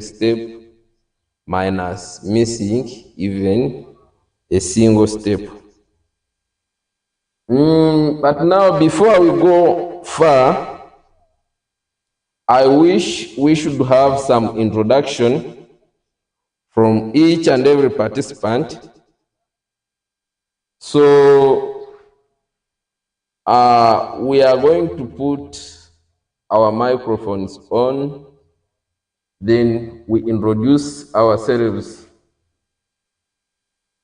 step minus missing even a single step. But now, before we go far, I wish we should have some introduction from each and every participant. So we are going to put our microphones on, then we introduce ourselves.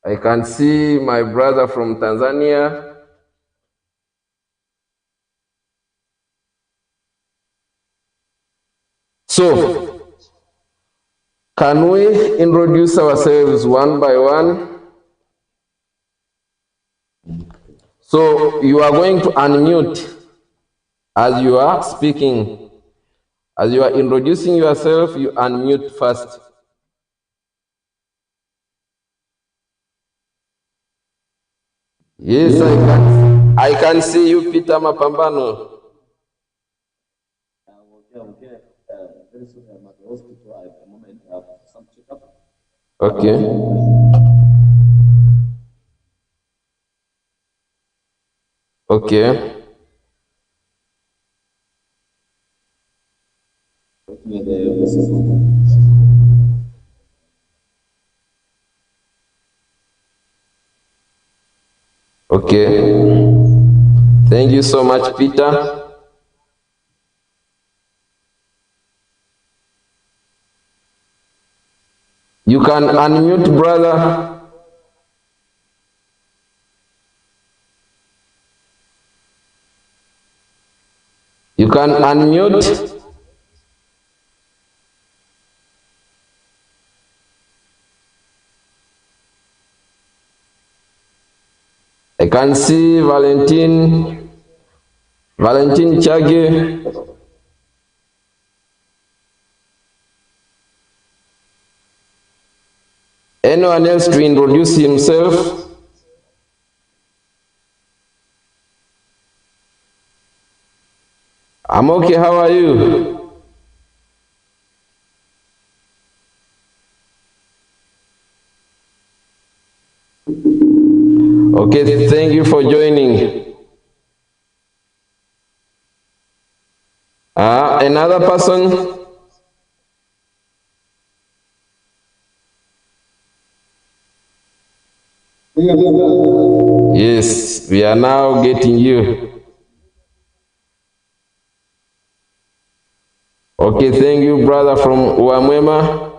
I can see my brother from Tanzania. So, can we introduce ourselves one by one? So, you are going to unmute as you are speaking. As you are introducing yourself, you unmute first. Yes, I can see you, Peter Mapambano. Okay. Okay. Okay. Thank you so much, Peter. You can unmute, brother. You can unmute. I can see Valentin Chage. Anyone else to introduce himself? I'm okay, how are you? Okay, thank you for joining. Another person? Yes, we are now getting you. Okay, thank you, brother from Uamwema.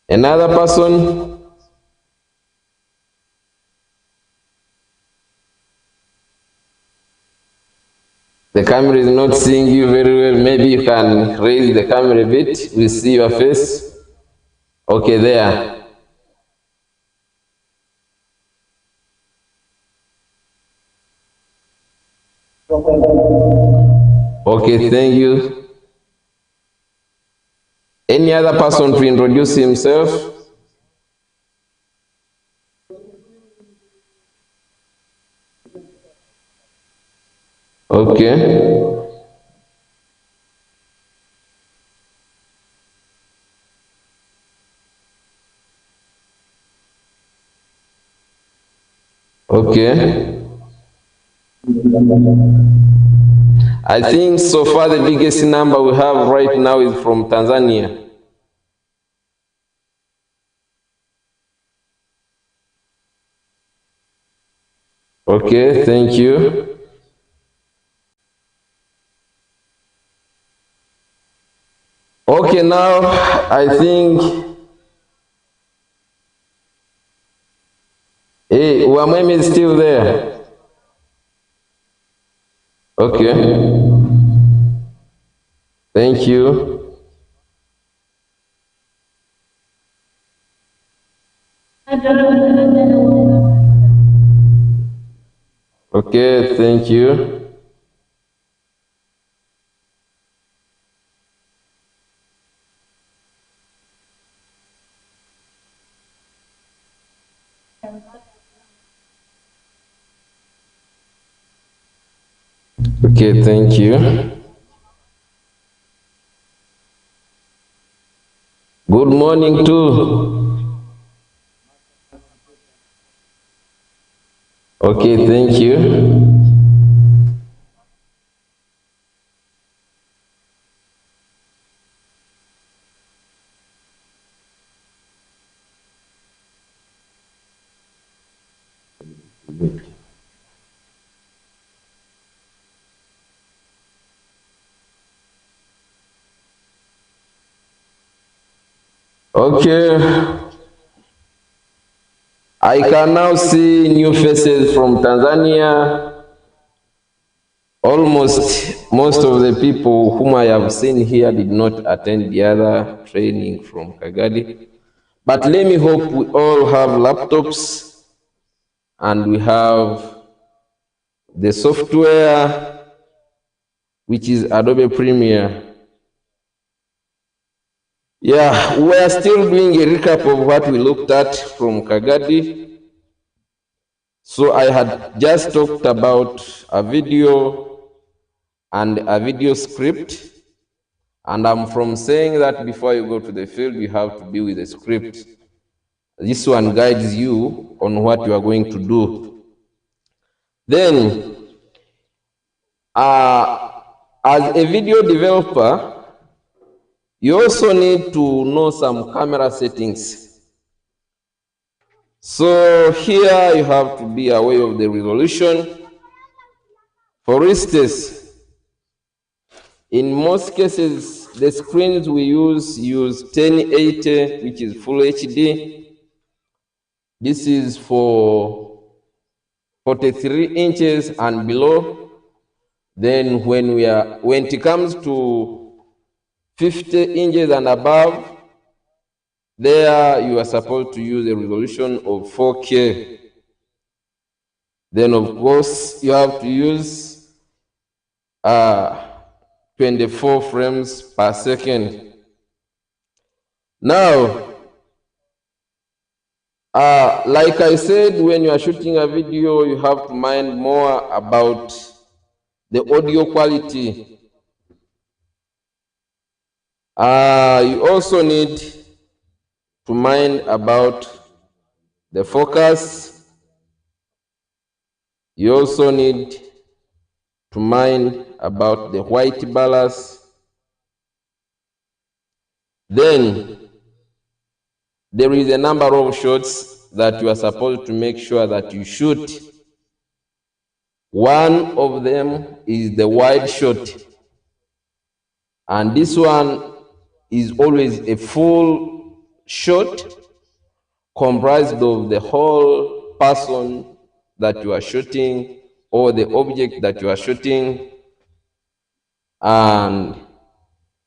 Another person? The camera is not seeing you very well. Maybe you can raise the camera a bit. We see your face. Okay, there. Okay, thank you. Any other person to introduce himself? Okay. Okay. I think so far the biggest number we have right now is from Tanzania. Okay, thank you. Okay, now I think hey, Uamwemi is still there. Okay. Thank you. Okay, thank you. Okay, thank you. Good morning too. Okay, thank you. Okay, I can now see new faces from Tanzania. Almost most of the people whom I have seen here did not attend the other training from Kagadi. But let me hope we all have laptops and we have the software which is Adobe Premiere. Yeah, we are still doing a recap of what we looked at from Kagadi. So I had just talked about a video and a video script. And I'm from saying that before you go to the field, you have to be with a script. This one guides you on what you are going to do. Then, as a video developer, you also need to know some camera settings. So here you have to be aware of the resolution. For instance, in most cases, the screens we use 1080, which is full HD. This is for 43 inches and below. Then when it comes to 50 inches and above, there you are supposed to use a resolution of 4K. Then of course you have to use 24 frames per second. Now, like I said, when you are shooting a video, you have to mind more about the audio quality. You also need to mind about the focus. You also need to mind about the white balance. Then there is a number of shots that you are supposed to make sure that you shoot. One of them is the wide shot. And this one is always a full shot comprised of the whole person that you are shooting or the object that you are shooting, and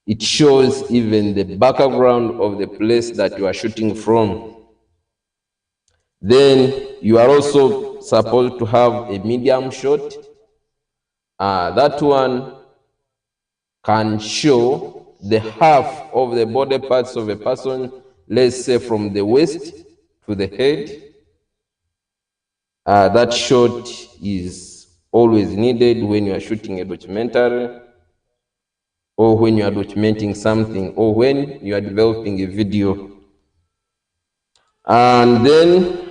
it shows even the background of the place that you are shooting from. Then you are also supposed to have a medium shot. That one can show the half of the body parts of a person, let's say from the waist to the head. That shot is always needed when you are shooting a documentary, or when you are documenting something, or when you are developing a video. And then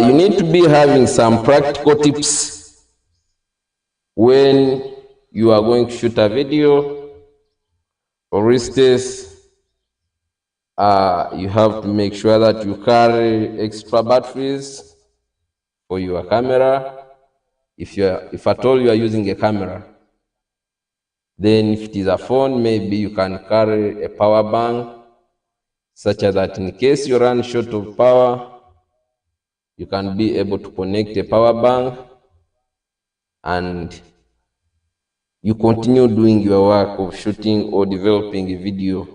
you need to be having some practical tips when you are going to shoot a video. For instance, you have to make sure that you carry extra batteries for your camera. If at all you are using a camera, then if it is a phone, maybe you can carry a power bank, such that in case you run short of power, you can be able to connect a power bank and you continue doing your work of shooting or developing a video.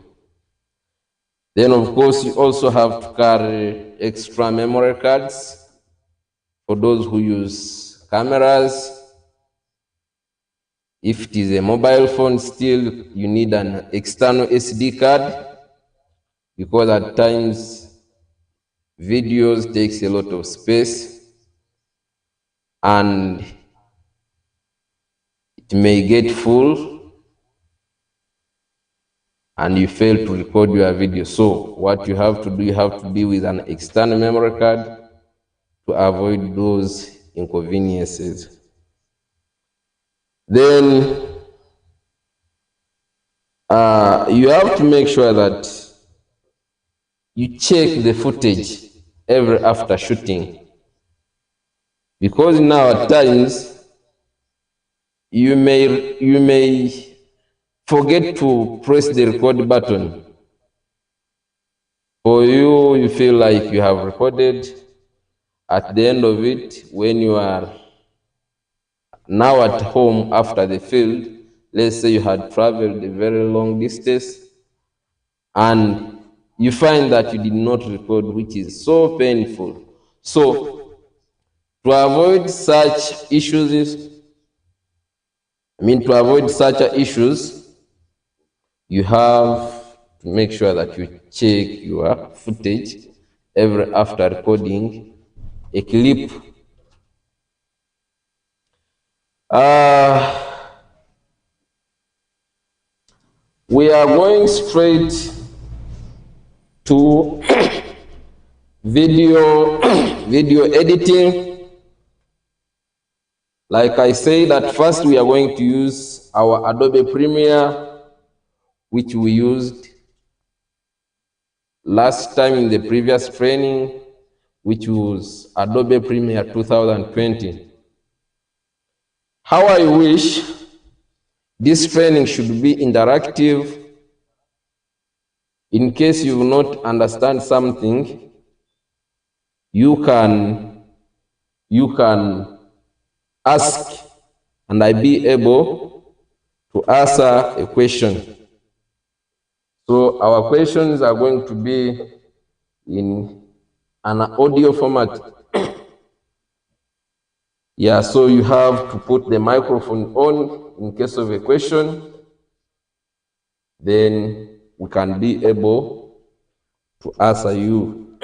Then of course you also have to carry extra memory cards for those who use cameras. If it is a mobile phone, still you need an external SD card, because at times videos takes a lot of space and it may get full. and you fail to record your video. So what you have to do, you have to be with an external memory card to avoid those inconveniences. Then you have to make sure that you check the footage every after shooting, because now at times you may forget to press the record button. For you, you feel like you have recorded. At the end of it, when you are now at home after the field, let's say you had traveled a very long distance, and you find that you did not record, which is so painful. So to avoid such issues, you have to make sure that you check your footage every after recording a clip. We are going straight to video video editing. Like I said, at first we are going to use our Adobe Premiere, which we used last time in the previous training, which was Adobe Premiere 2020. How I wish this training should be interactive. In case you will not understand something, you can ask, and I be able to answer a question. So our questions are going to be in an audio format. Yeah, so you have to put the microphone on in case of a question. Then we can be able to answer you.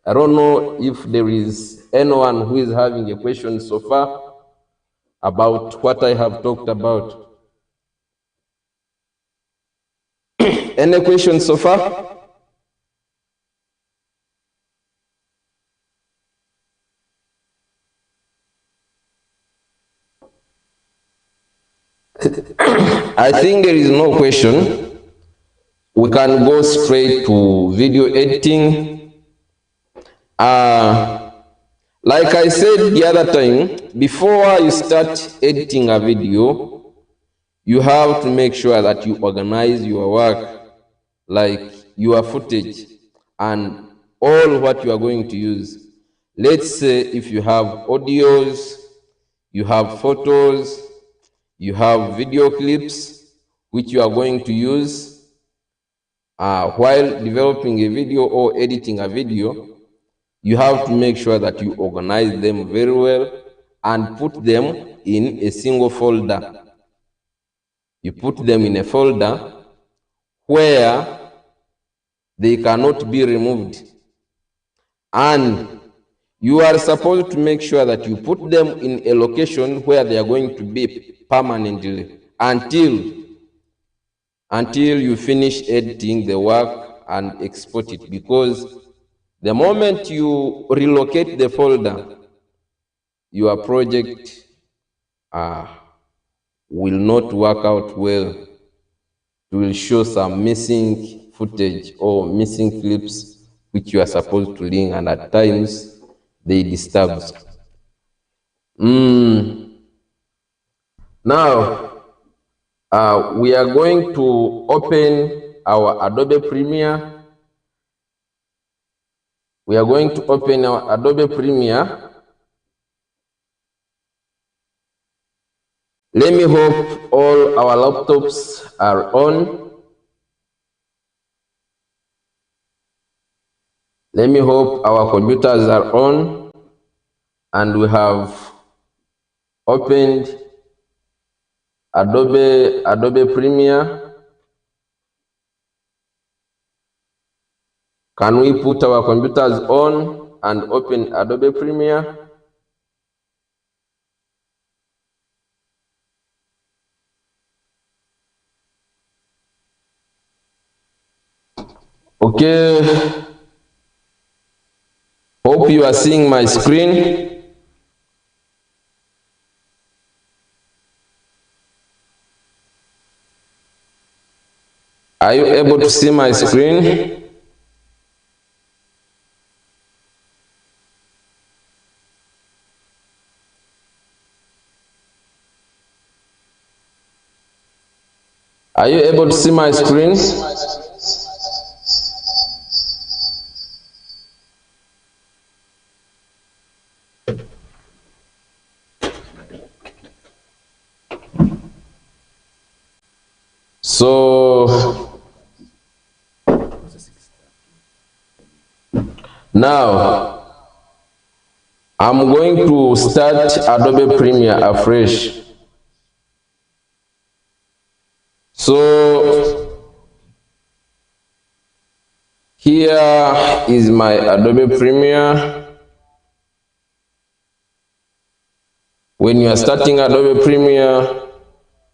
I don't know if there is anyone who is having a question so far about what I have talked about. Any questions so far? I think there is no question. We can go straight to video editing. Like I said the other time, before you start editing a video, you have to make sure that you organize your work, like your footage and all what you are going to use. Let's say if you have audios, you have photos, you have video clips, which you are going to use while developing a video or editing a video. You have to make sure that you organize them very well and put them in a single folder. You put them in a folder where they cannot be removed. And you are supposed to make sure that you put them in a location where they are going to be permanently until you finish editing the work and export it, because the moment you relocate the folder, your project will not work out well. It will show some missing footage or missing clips which you are supposed to link, and at times they disturb. Now, we are going to open our Adobe Premiere. We are going to open our Adobe Premiere. Let me hope all our laptops are on. Let me hope our computers are on and we have opened Adobe Premiere. Can we put our computers on and open Adobe Premiere? Okay, hope you are seeing my screen. Are you able to see my screen? Are you able to see my screen? So now I'm going to start Adobe Premiere afresh. So here is my Adobe Premiere. When you are starting Adobe Premiere,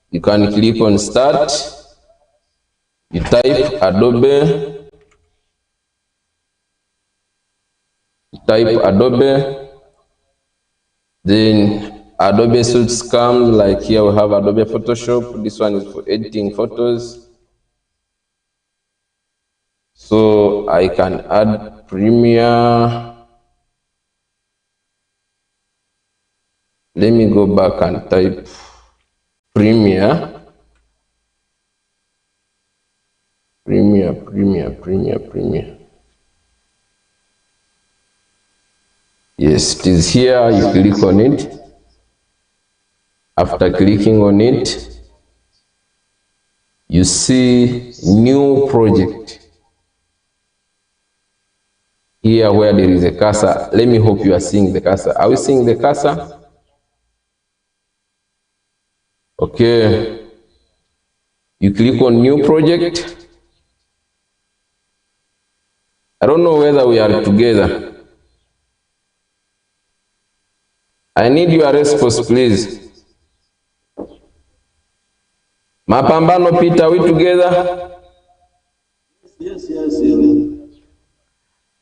you can click on Start. You type Adobe. Then Adobe suits come, like here we have Adobe Photoshop. This one is for editing photos. So I can add Premiere. Let me go back and type Premiere. Premiere. Yes, it is here. You click on it. After clicking on it, you see new project. Here where there is a cursor. Let me hope you are seeing the cursor. Are we seeing the cursor? Okay. You click on new project. I don't know whether we are together. I need your response, please. Mapambano Peter, we together? Yes.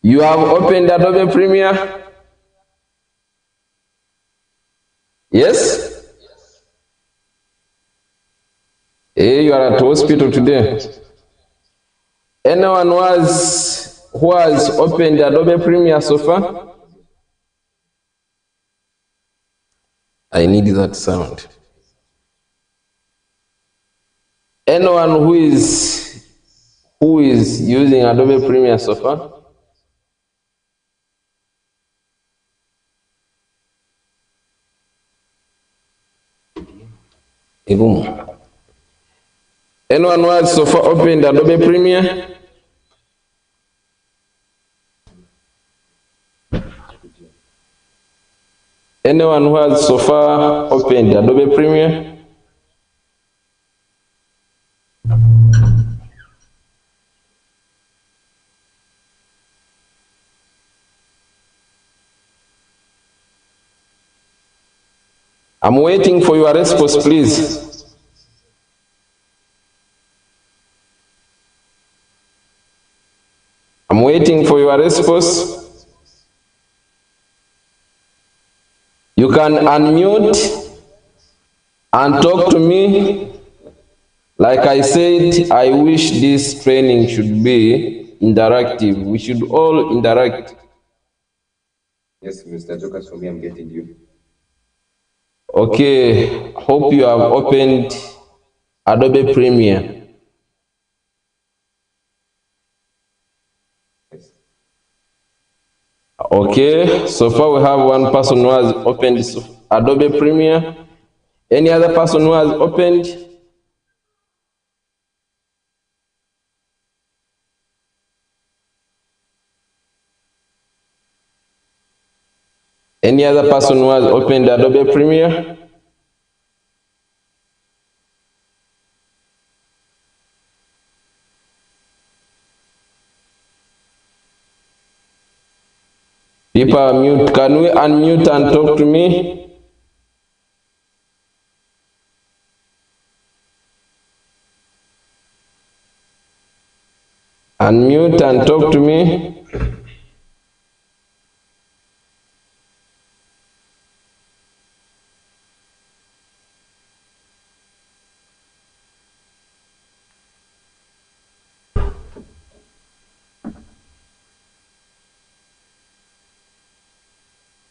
You have opened Adobe Premiere? Yes? Hey, you are at hospital today. Anyone who has opened Adobe Premiere so far? I need that sound. Anyone who is using Adobe Premiere so far? Anyone who has so far opened Adobe Premiere? Anyone who has so far opened Adobe Premiere? I'm waiting for your response, please. I'm waiting for your response. You can unmute and talk to me. Like I said, I wish this training should be interactive. We should all interact. Yes, Mr. Jokas, for me, I'm getting you. Okay, hope you have opened Adobe Premiere. Yes. Okay, so far we have one person who has opened Adobe Premiere. Any other person who has opened? Any other person who has opened Adobe Premiere? People are mute. Can we unmute and talk to me? Unmute and talk to me.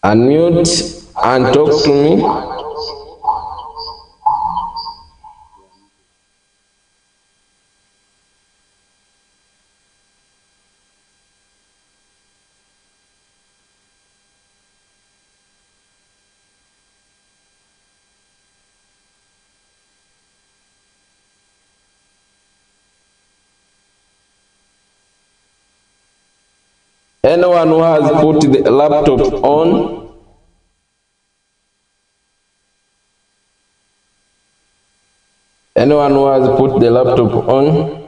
Unmute and talk to me. Anyone who has put the laptop on? Anyone who has put the laptop on?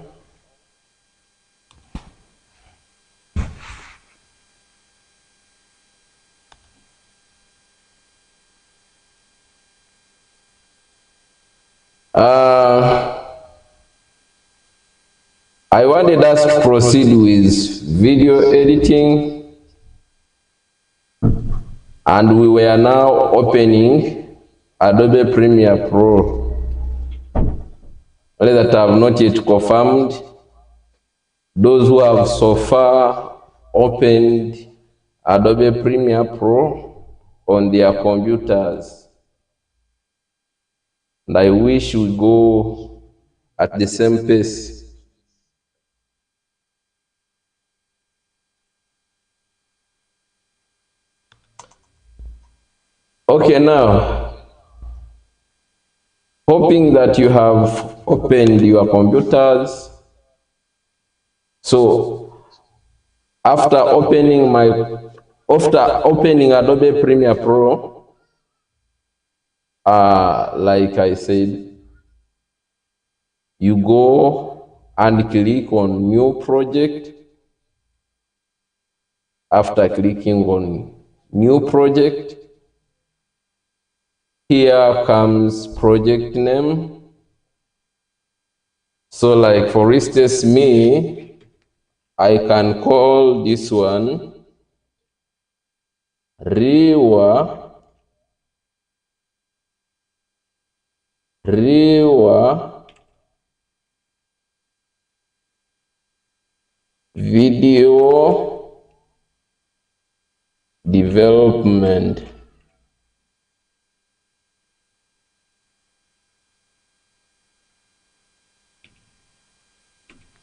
I wanted us to proceed with video editing, and we were now opening Adobe Premiere Pro. Only that I have not yet confirmed. Those who have so far opened Adobe Premiere Pro on their computers, and I wish we go at the same pace. Okay, now, hoping that you have opened your computers. So, after opening Adobe Premiere Pro, like I said, you go and click on New Project. After clicking on New Project, here comes project name. So like for instance, me, I can call this one Riwa Video Development.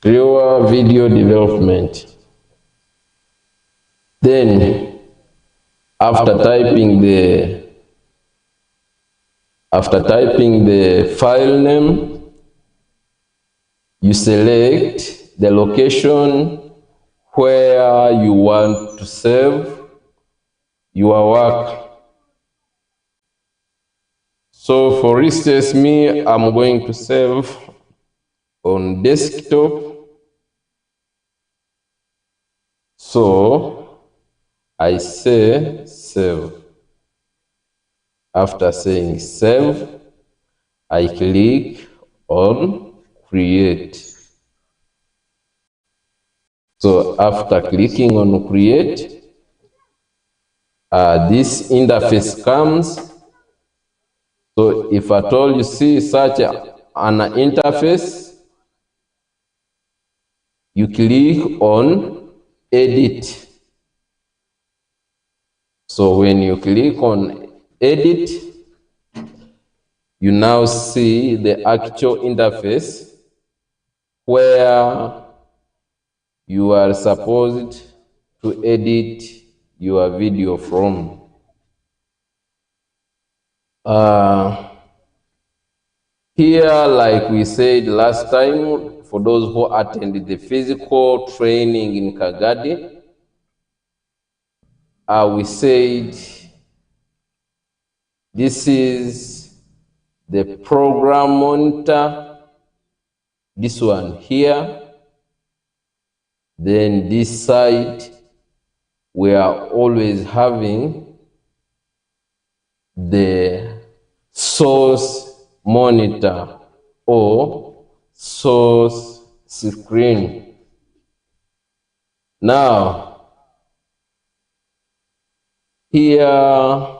Riwa Video Development. Then, after typing the file name, you select the location where you want to save your work. So for instance, me, I'm going to save on desktop. So I say save. After saying save, I click on create. So after clicking on create, this interface comes. So if at all you see such an interface, you click on edit. So when you click on edit, you now see the actual interface where you are supposed to edit your video from. Here, like we said last time, for those who attended the physical training in Kagadi, we said this is the program monitor, this one here. Then this side, we are always having the source monitor or source screen. Now, here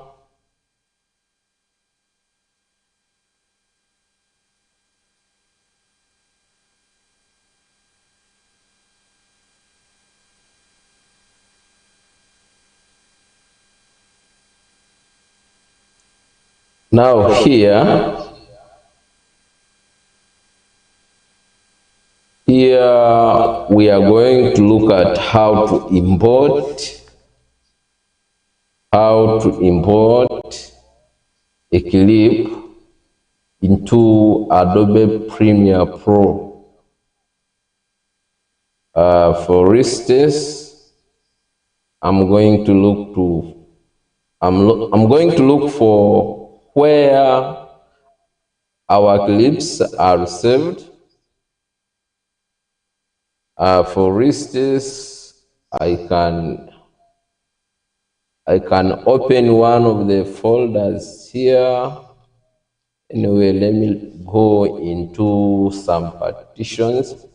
here we are going to look at how to import a clip into Adobe Premiere Pro. For instance, I'm going to look for where our clips are saved. For instance, I can open one of the folders here. Anyway, let me go into some partitions.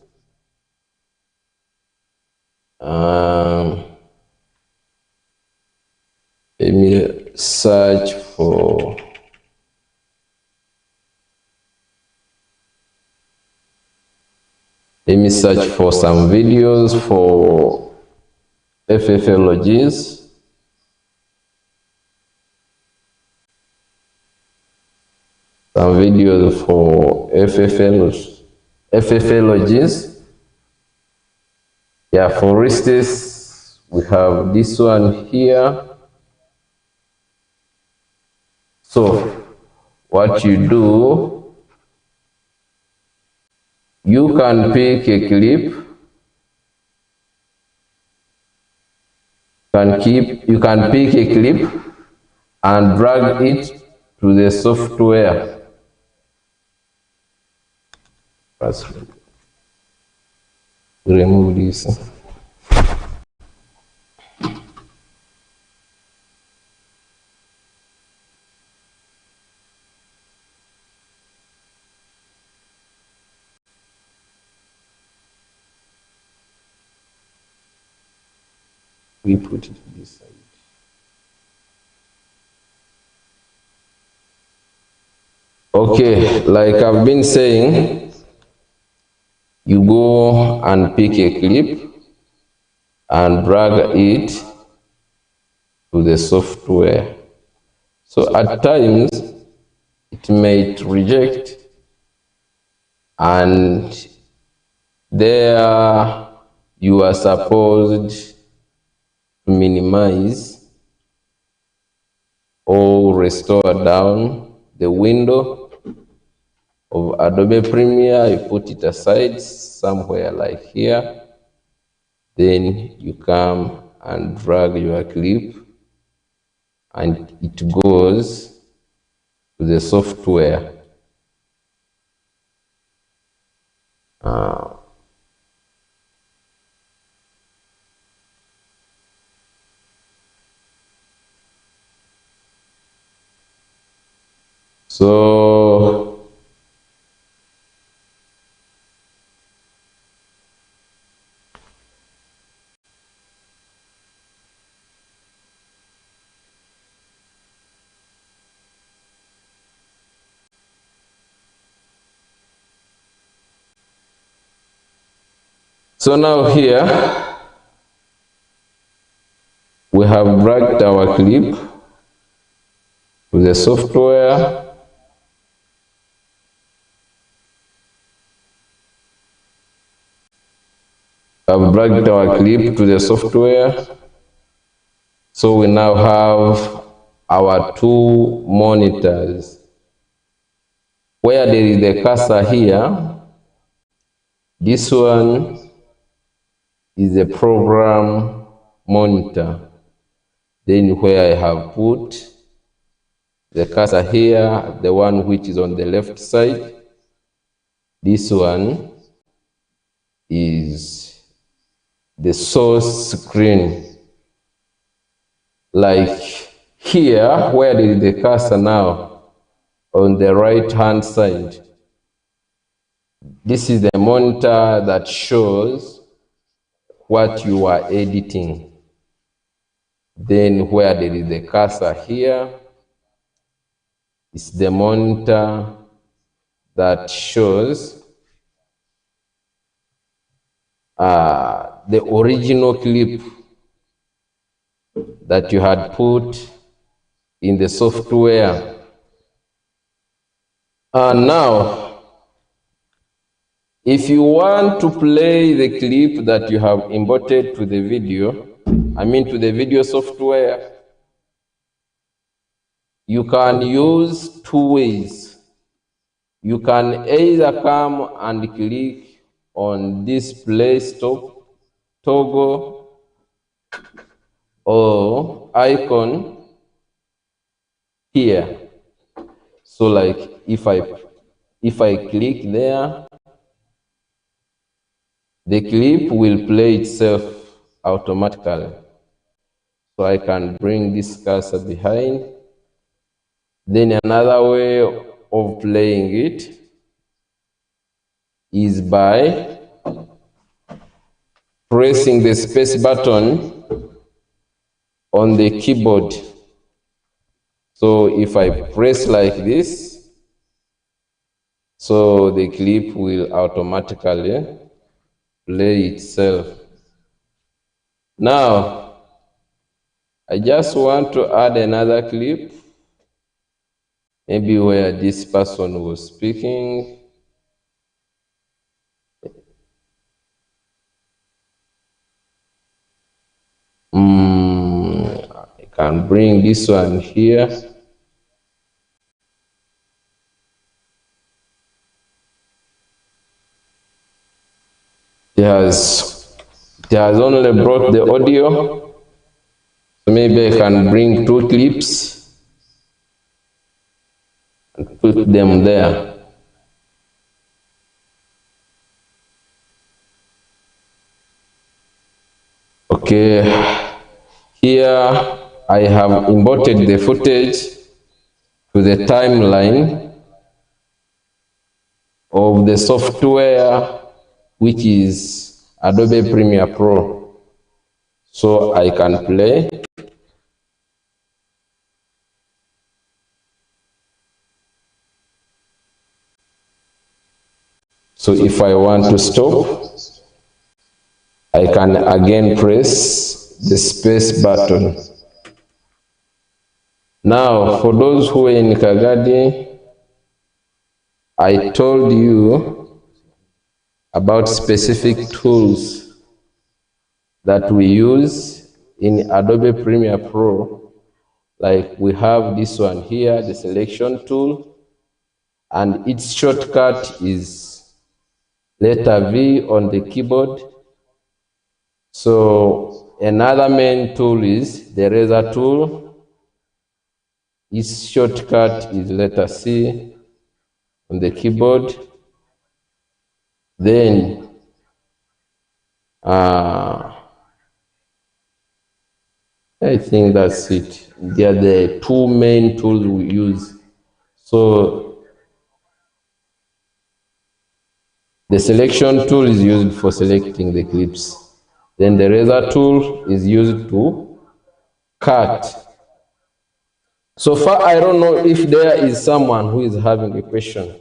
Let me search for some videos for FFLOGs. Some videos for FFLOGs. Yeah, for instance, we have this one here. So, what you do, you can pick a clip, you can pick a clip and drag it to the software. Let's remove this. We put it this side. Okay, like I've been saying, you go and pick a clip and drag it to the software. So at times, it may reject, and there you are supposed to minimize or restore down the window of Adobe Premiere. You put it aside somewhere like here. Then you come and drag your clip and it goes to the software. So now here we have dragged our clip to the software. I've dragged our clip to the software. So we now have our two monitors. Where there is the cursor here, this one is a program monitor. Then where I have put the cursor here, the one which is on the left side, this one is the source screen. Like here, where there is the cursor now, on the right hand side, this is the monitor that shows what you are editing. Then where there is the cursor here, it's the monitor that shows the original clip that you had put in the software. And now, if you want to play the clip that you have imported to the video, to the video software, you can use two ways. You can either come and click on this play stop toggle or icon here. So like if I click there, the clip will play itself automatically. So I can bring this cursor behind. Then another way of playing it is by pressing the space button on the keyboard. So if I press like this, so the clip will automatically play itself. Now, I just want to add another clip, maybe where this person was speaking. I can bring this one here. It has only brought the audio, so maybe I can bring two clips and put them there. Okay, here I have imported the footage to the timeline of the software, which is Adobe Premiere Pro. So I can play. So if I want to stop, I can again press the space button. Now, for those who are in Kagadi, I told you about specific tools that we use in Adobe Premiere Pro. Like we have this one here, the selection tool, and its shortcut is letter V on the keyboard. So another main tool is the razor tool. Its shortcut is letter C on the keyboard. Then I think that's it. They are the two main tools we use. So the selection tool is used for selecting the clips. Then the razor tool is used to cut. So far, I don't know if there is someone who is having a question.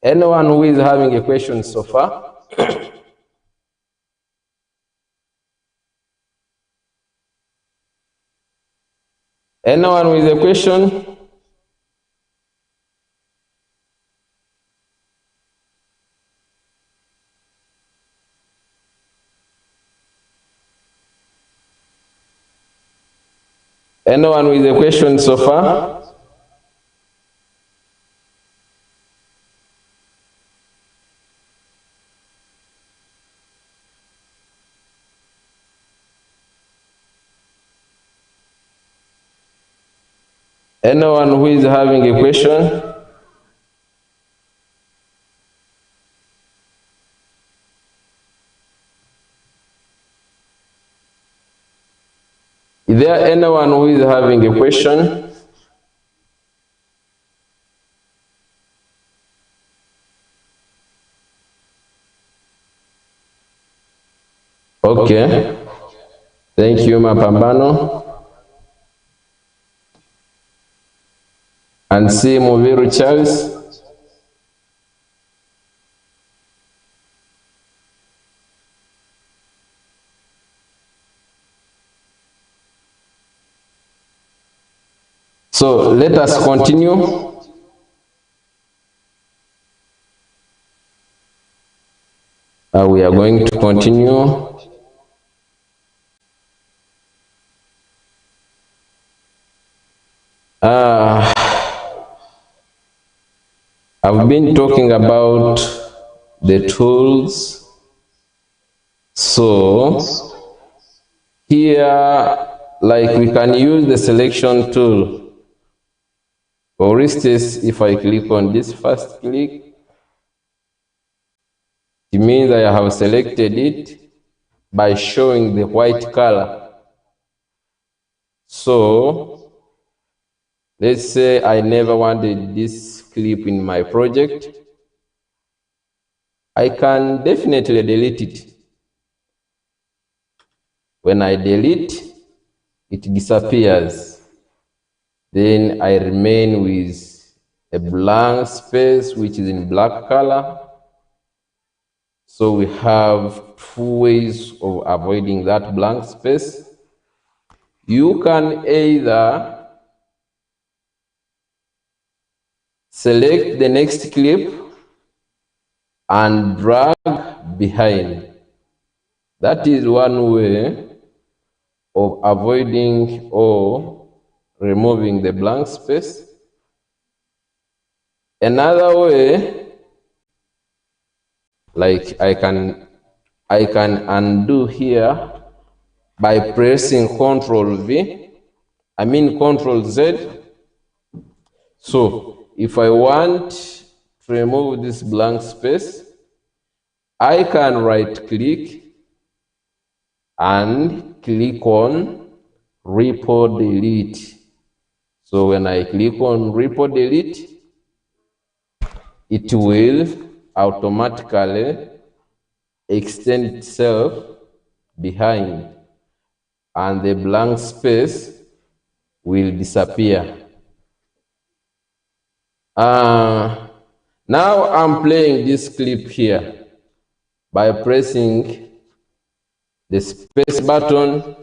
Anyone who is having a question so far? Anyone with a question? Anyone with a question so far? Anyone who is having a question? Is there anyone who is having a question? Okay. Thank you, Mapambano. And see Muviru Charles. So let us continue. We are going to continue. I've been talking about the tools. So here, like, we can use the selection tool. For instance, if I click on this first click, it means I have selected it by showing the white color. So let's say I never wanted this clip in my project. I can definitely delete it. When I delete, it disappears. Then I remain with a blank space which is in black color. So we have two ways of avoiding that blank space. You can either select the next clip and drag behind. That is one way of avoiding or removing the blank space. Another way, like I can undo here by pressing Ctrl Z. So if I want to remove this blank space, I can right click and click on Report Delete. So when I click on Report Delete, it will automatically extend itself behind and the blank space will disappear. Now I'm playing this clip here by pressing the space button.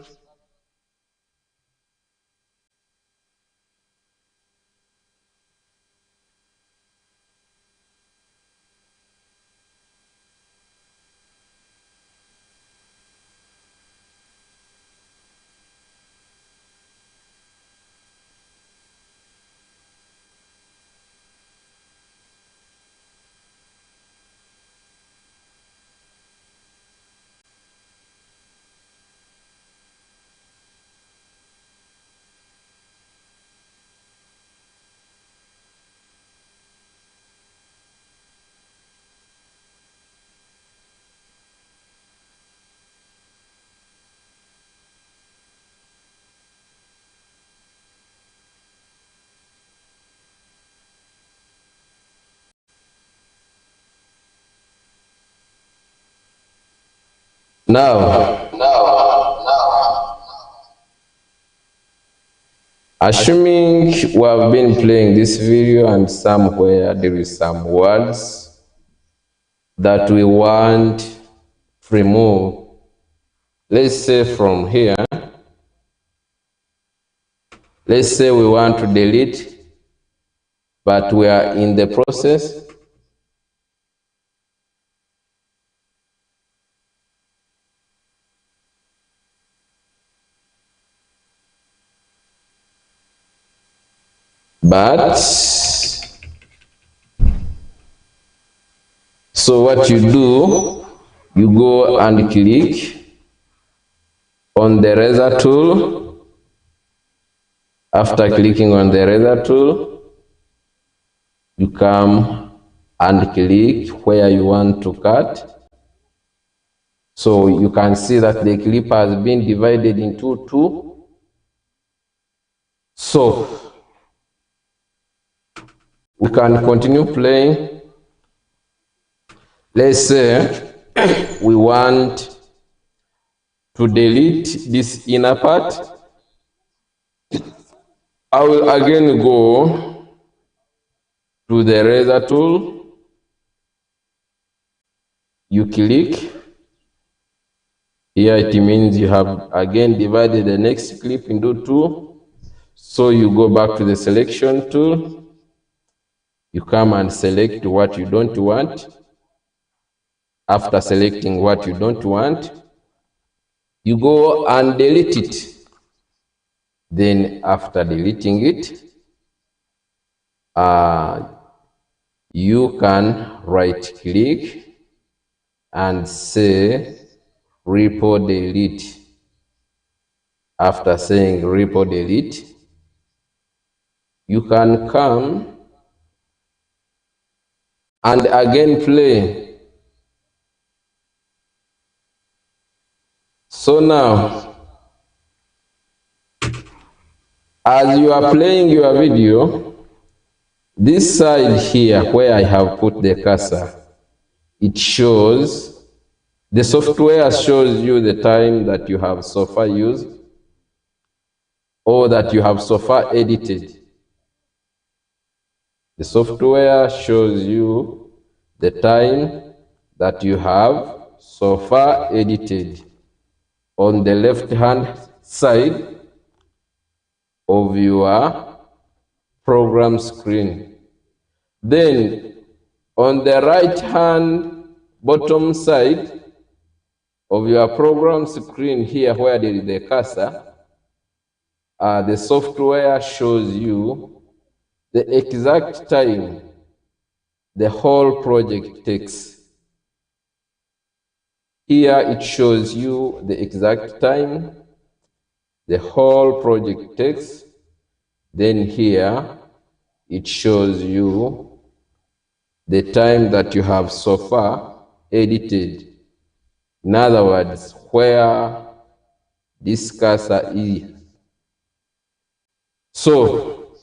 Now, assuming we have been playing this video and somewhere there is some words that we want to remove, let's say from here, let's say we want to delete, but we are in the process. But so what you do, you go and click on the razor tool. After clicking on the razor tool, you come and click where you want to cut. So you can see that the clip has been divided into two. So we can continue playing. Let's say we want To delete this inner part, I will again go to the razor tool. You click. Here it means you have again divided the next clip into two. So you go back to the selection tool. You come and select what you don't want. After selecting what you don't want, you go and delete it. Then after deleting it, you can right click and say repo delete. After saying repo delete, you can come and again play. So now, as you are playing your video, this side here where I have put the cursor, it shows, the software shows you the time that you have so far used or that you have so far edited. The software shows you the time that you have so far edited on the left-hand side of your program screen. Then on the right-hand bottom side of your program screen here where there is the cursor, the software shows you the exact time the whole project takes. Here it shows you the exact time the whole project takes. Then here it shows you the time that you have so far edited. In other words, where this cursor is. So,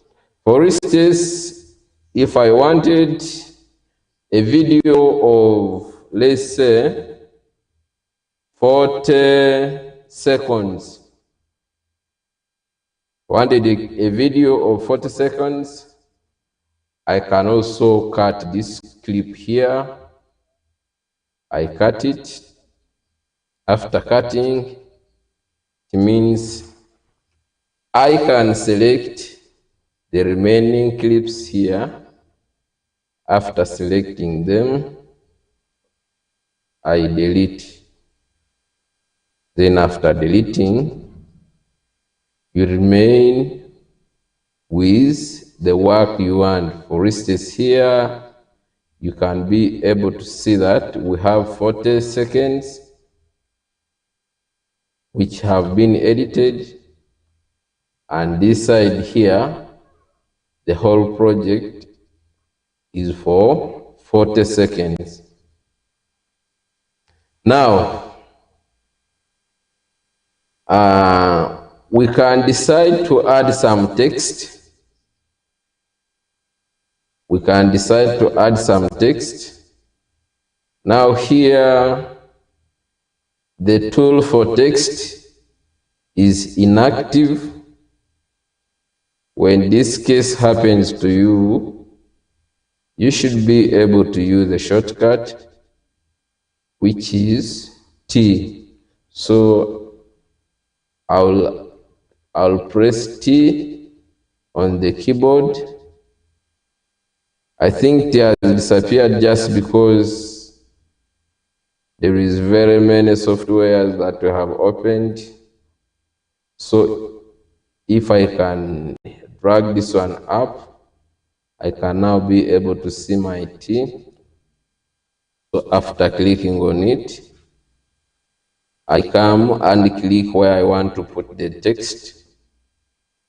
for instance, if I wanted a video of, let's say, 40 seconds, wanted a video of 40 seconds, I can also cut this clip here. I cut it. After cutting, it means I can select the remaining clips here. After selecting them, I delete. Then after deleting, you remain with the work you want. For instance, here, you can be able to see that we have 40 seconds which have been edited, and this side here, the whole project is for 40 seconds. Now, we can decide to add some text. We can decide to add some text. Now here, the tool for text is inactive. When this case happens to you, you should be able to use the shortcut, which is T. So I'll press T on the keyboard. I think it has disappeared just because there is very many softwares that we have opened. So if I can drag this one up, I can now be able to see my T. So after clicking on it, I come and click where I want to put the text.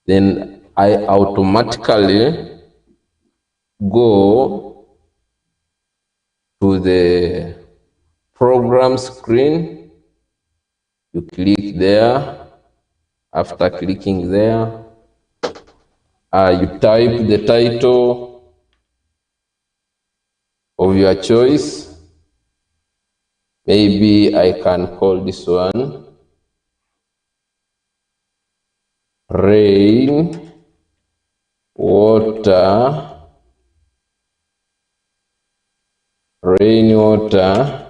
Then I automatically go to the program screen. You click there. After clicking there, you type the title of your choice. Maybe I can call this one rain water, rainwater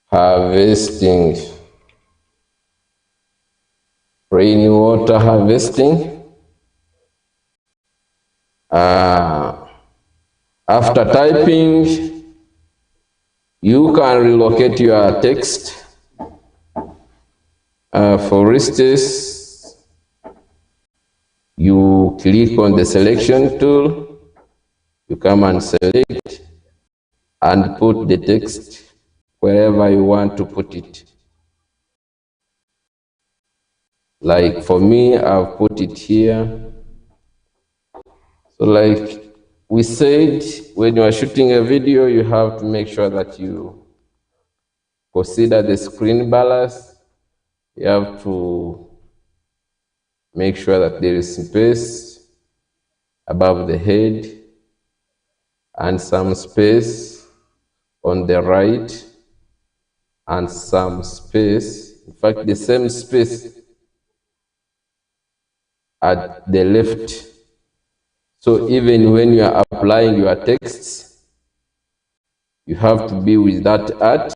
harvesting, rainwater harvesting. After typing, you can relocate your text. For instance, you click on the selection tool, you come and select and put the text wherever you want to put it. Like for me, I've put it here. So like we said, when you are shooting a video, you have to make sure that you consider the screen balance. You have to make sure that there is space above the head and some space on the right and some space, in fact, the same space at the left. So even when you are applying your texts, you have to be with that art.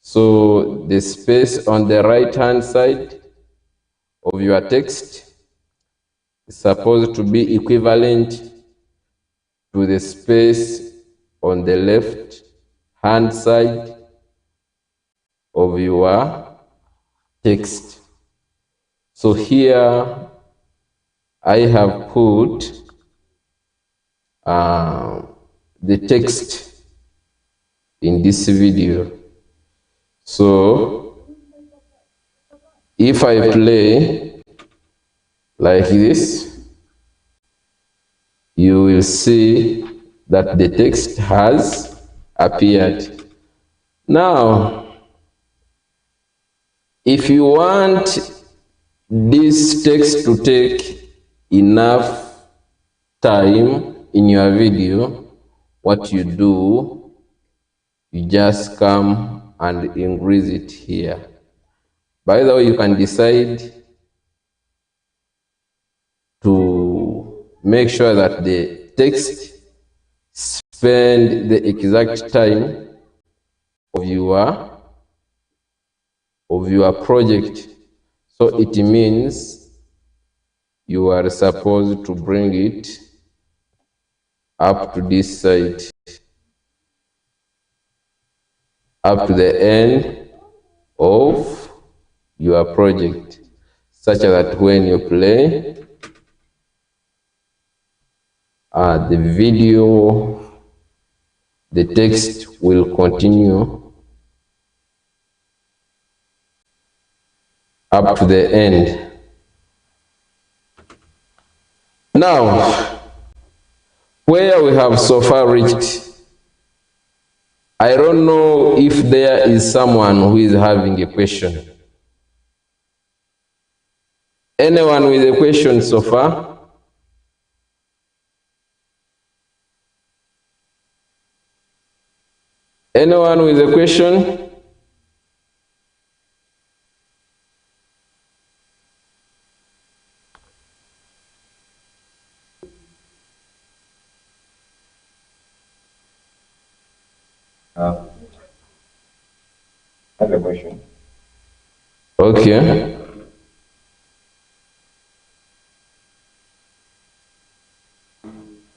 So the space on the right-hand side of your text is supposed to be equivalent to the space on the left-hand side of your text. So here I have put the text in this video. So if I play like this, you will see that the text has appeared. Now, if you want this text to take enough time in your video, what you do, you just come and increase it here. By the way, you can decide to make sure that the text spend the exact time of your project. So it means you are supposed to bring it up to this side, up to the end of your project, such that when you play the video, the text will continue up to the end. Now, where we have so far reached, I don't know if there is someone who is having a question. Anyone with a question so far? Anyone with a question? I have a question. Okay.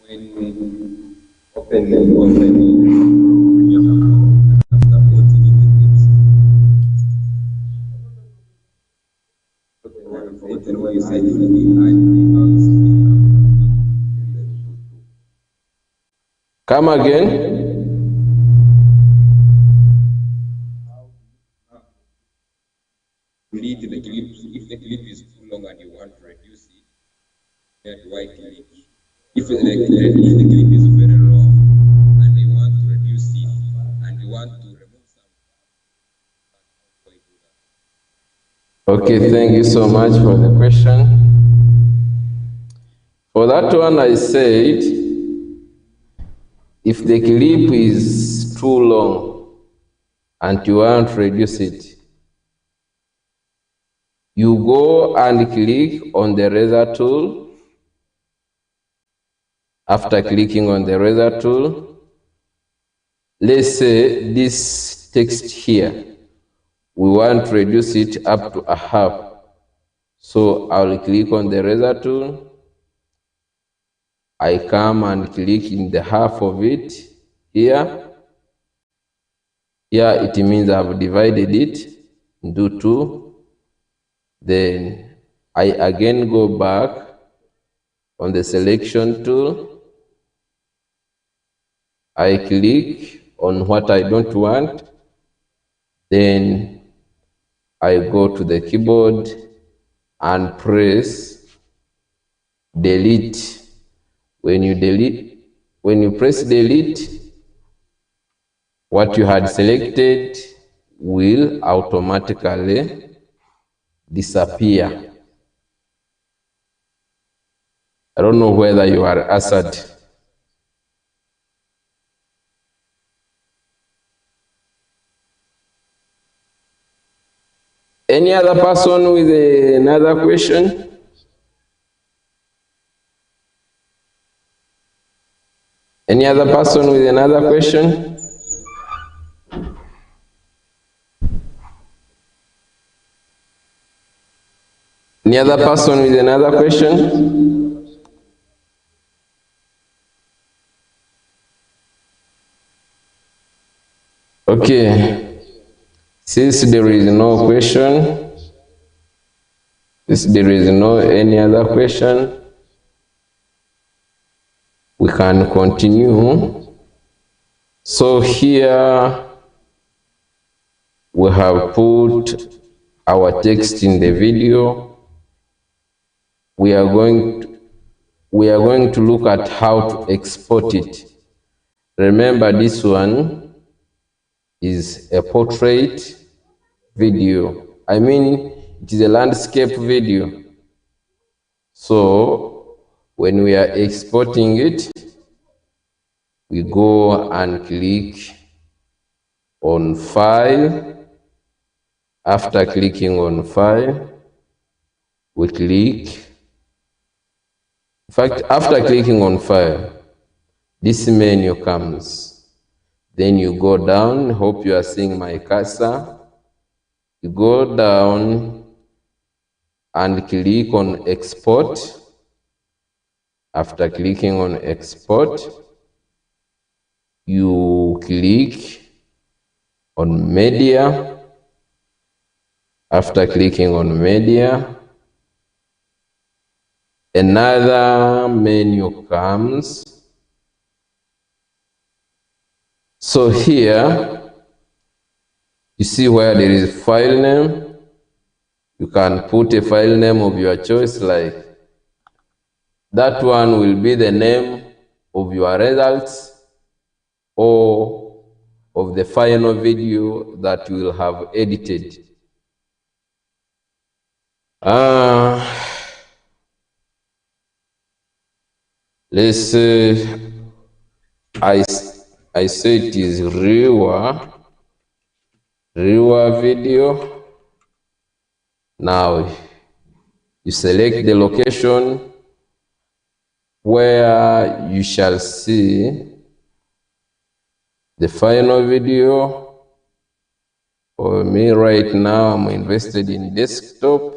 When opening when you say Come again. delete the clip. If the clip is too long and you want to reduce it, then why click? If the clip is very long and you want to reduce it and you want to remove some, why do that? Okay, thank you so much for the question. For that one, I said, if the clip is too long and you want to reduce it, You go and click on the razor tool. After clicking on the razor tool, let's say this text here, we want to reduce it up to a half. So I'll click on the razor tool. I come and click in the half of it here. Here it means I've divided it into two. Then I again go back on the selection tool. I click on what I don't want. Then I go to the keyboard and press delete. When you press delete, what you had selected will automatically disappear. I don't know whether you are answered. Any other person with another question? Any other person with another question? Any other person with another question? Okay. Since there is no question, since there is no any other question, we can continue. So here we have put our text in the video. We are going to look at how to export it. Remember, this one is a portrait video. I mean, it is a landscape video. So when we are exporting it, we go and click on File. After clicking on File, we click. In fact, after clicking on File, this menu comes. Then you go down. Hope you are seeing my cursor. You go down and click on Export. After clicking on Export, you click on Media. After clicking on Media, another menu comes. So here, you see where there is file name. You can put a file name of your choice, like that one will be the name of your results or of the final video that you will have edited. Let's say I say it is Riwa video. Now you select the location where you shall see the final video. For me right now, I'm invested in desktop.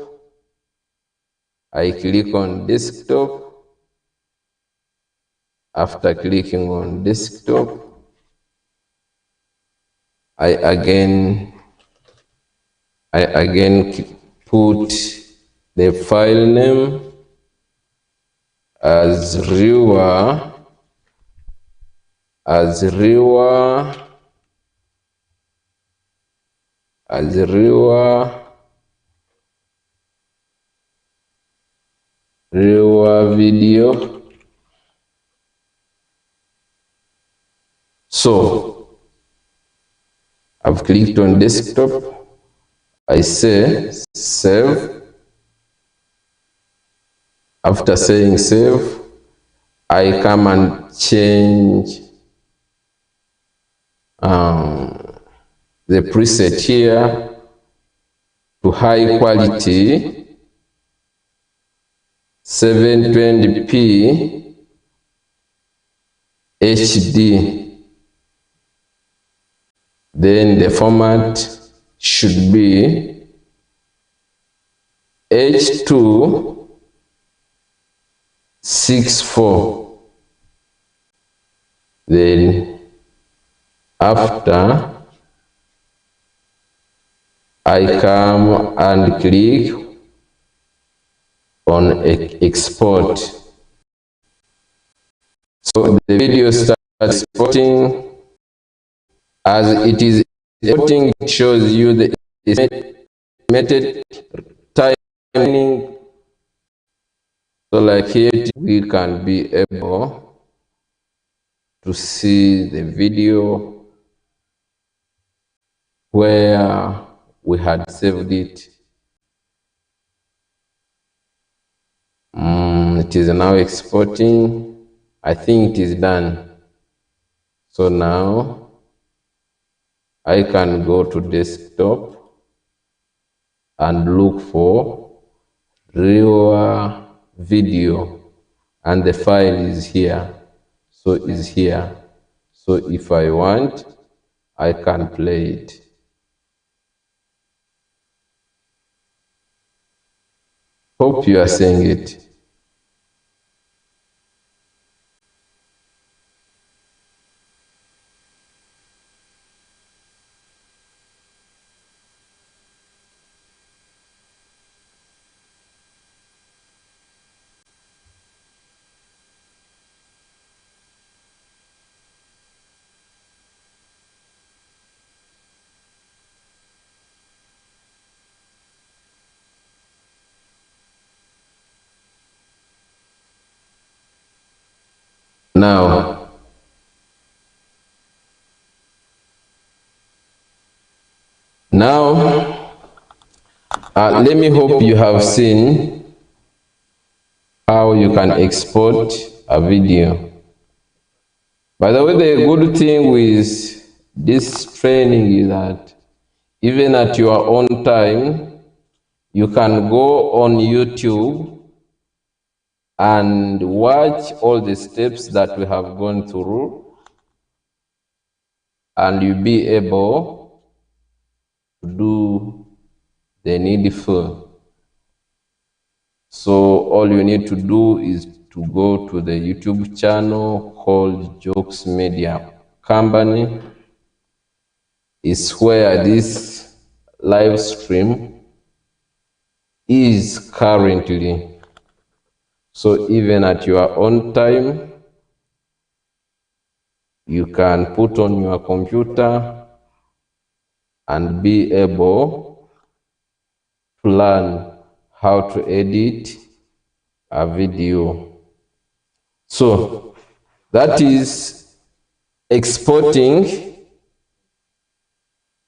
I click on desktop. After clicking on desktop, I again put the file name as Riwa video. So I've clicked on desktop. I say save. After saying save, I come and change the preset here to high quality 720p HD. Then the format should be H.264. Then after, I come and click on export. So the video starts exporting. As it is exporting, it shows you the estimated timing. So like here, we can be able to see the video where we had saved it. It is now exporting. I think it is done. So now I can go to desktop and look for Riwa video, and the file is here. So it's here. So if I want, I can play it. Hope you are seeing it. Now, let me hope you have seen how you can export a video. By the way, the good thing with this training is that even at your own time, you can go on YouTube and watch all the steps that we have gone through, and you'll be able to do the needful. So all you need to do is to go to the YouTube channel called Jokes Media Company. It's where this live stream is currently. So even at your own time, you can put on your computer and be able to learn how to edit a video. So that is exporting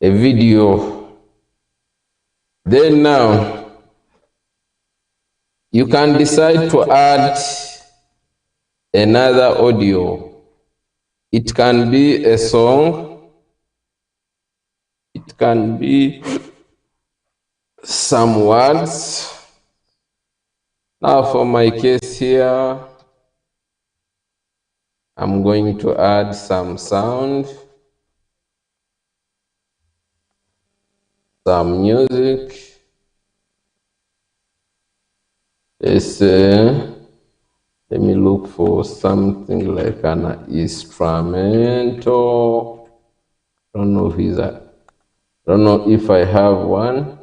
a video. Then now, you can decide to add another audio. It can be a song, it can be some words. Now for my case here, I'm going to add some sound, some music. Let me look for something like an instrumental. I don't know if I have one.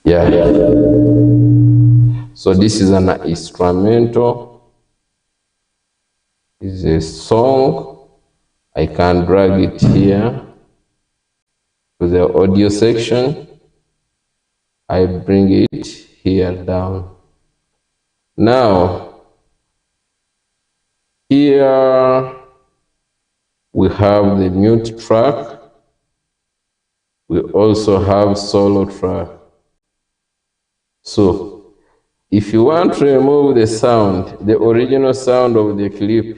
Yeah. So this is an instrumental. This is a song. I can drag it here to the audio section. I bring it here down. Now, Here we have the mute track. We also have solo track. So if you want to remove the sound, the original sound of the clip,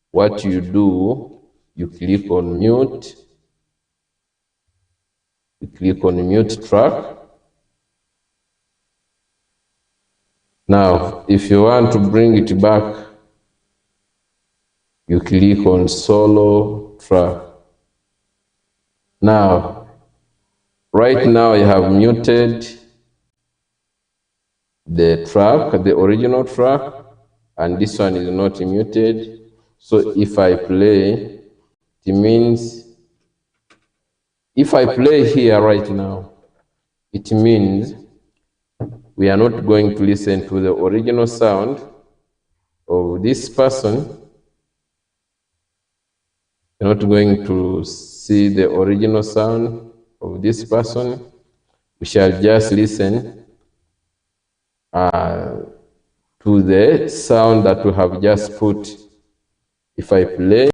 what you do, you click on mute, you click on mute track. Now, if you want to bring it back, you click on solo track. Now, right now I have muted the track, the original track, and this one is not muted. So if I play, it means if I play here right now, it means we are not going to listen to the original sound of this person. We're not going to see the original sound of this person. We shall just listen to the sound that we have just put. If I play,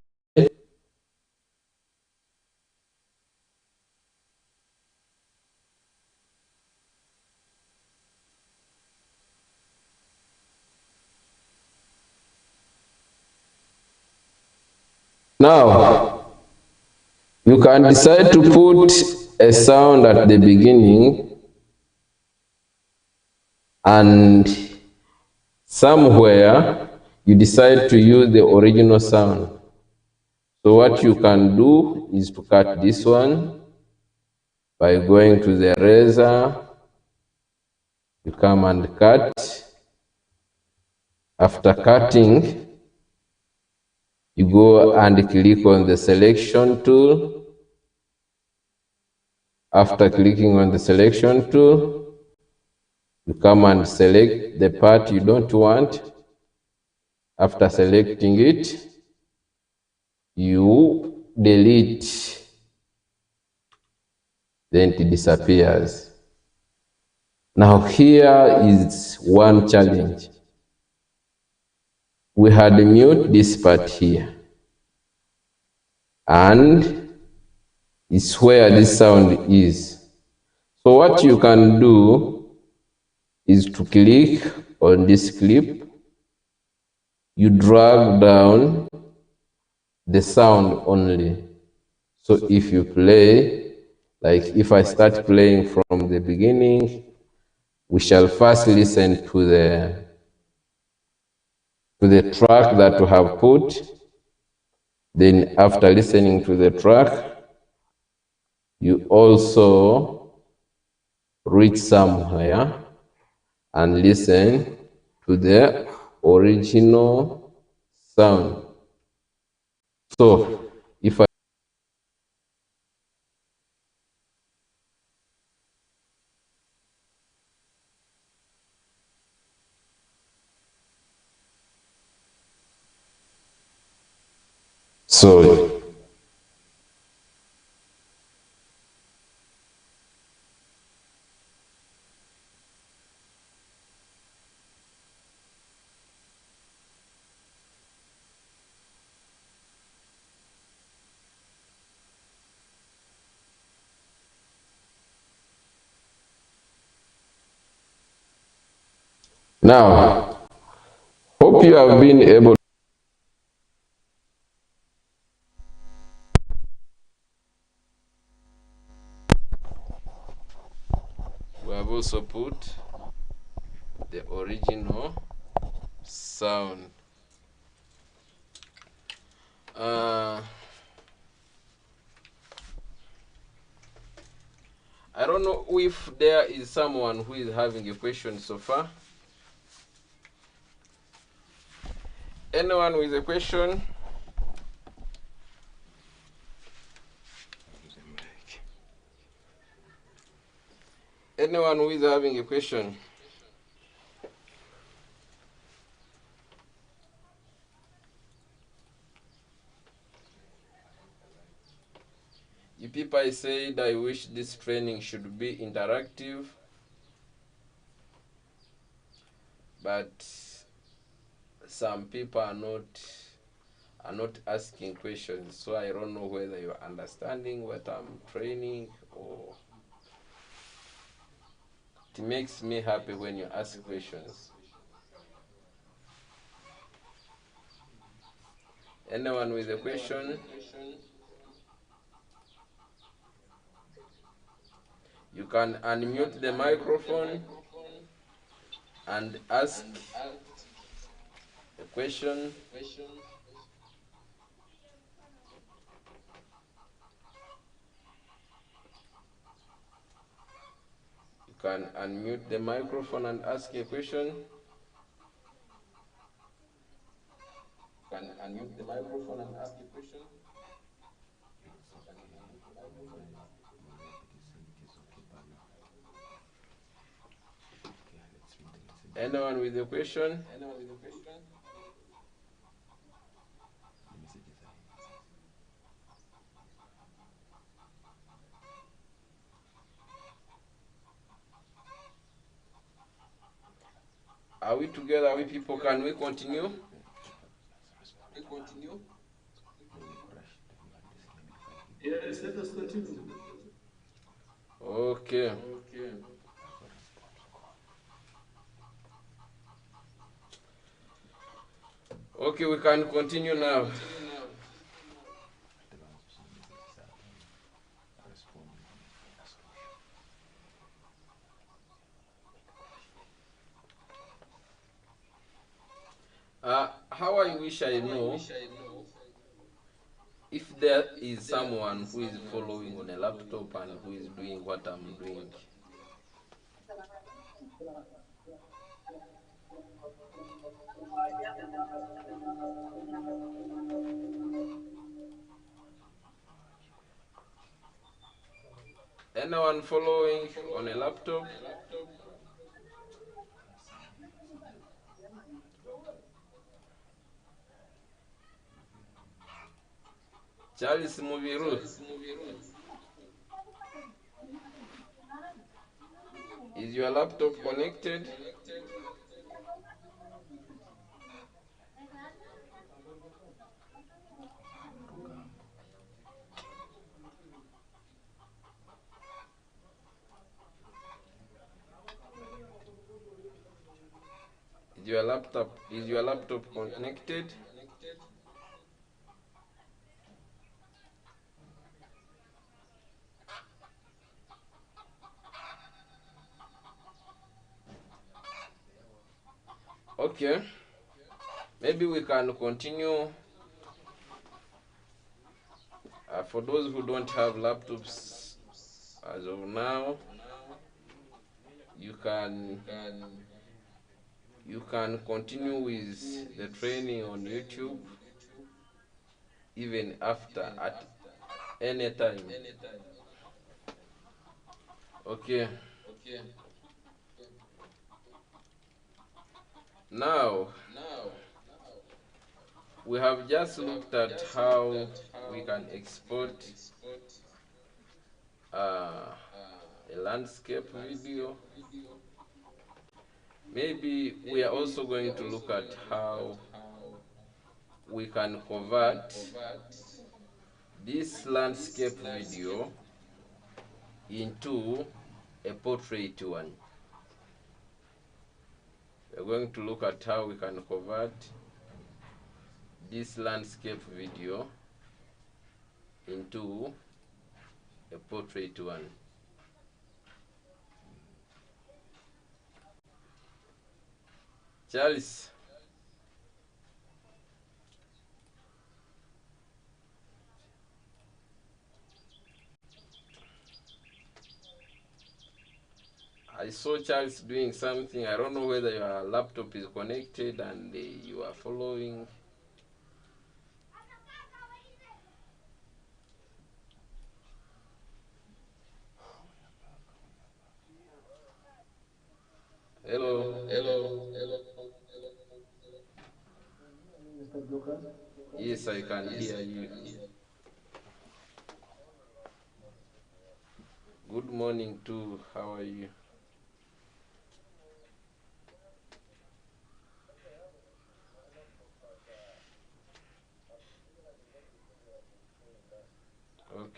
now you can decide to put a sound at the beginning and somewhere you decide to use the original sound. So what you can do is to cut this one by going to the razor. You come and cut. After cutting, you go and click on the selection tool. After clicking on the selection tool, you come and select the part you don't want. After selecting it, you delete, then it disappears. Now here is one challenge. We had mute this part here, and it's where this sound is. So what you can do is to click on this clip, you drag down the sound only. So if you play, like if I start playing from the beginning, we shall first listen to the track that we have put. Then after listening to the track, you also reach somewhere and listen to the original sound. So if I so now, hope you have been able. We have also put the original sound. I don't know if there is someone who is having a question so far. Anyone with a question? Anyone who is having a question? Ipipai said, I wish this training should be interactive, but some people are not asking questions, so I don't know whether you're understanding what I'm training, or it makes me happy when you ask questions. Anyone with a question? You can unmute the microphone and ask a question. You can unmute the microphone and ask a question. You can unmute the microphone and ask a question. Anyone with a question? Are we together? Are we people? Can we continue? Yes, let us continue. Okay. Okay, we can continue now. How I wish I know if there is someone who is following on a laptop and who is doing what I'm doing. Anyone following on a laptop? Charles Muviru, is your laptop connected? Is your laptop connected? Okay, maybe we can continue. For those who don't have laptops as of now, you can continue with the training on YouTube even after, at any time. Okay, now we have just looked at how we can export a landscape video. Maybe we are also going to look at how we can convert this landscape video into a portrait one. We're going to look at how we can convert this landscape video into a portrait one. Charles, I saw Charles doing something. I don't know whether your laptop is connected and you are following. Hello. Mr. Blokas? Yes, I can hear you. Good morning too. How are you?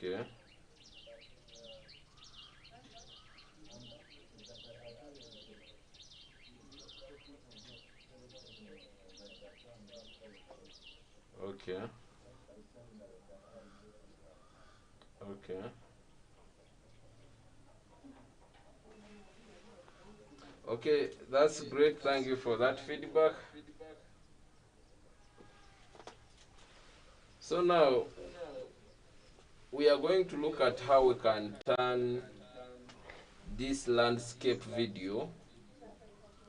Okay. Okay. Okay. Okay, that's great. Thank you for that feedback. So now we are going to look at how we can turn this landscape video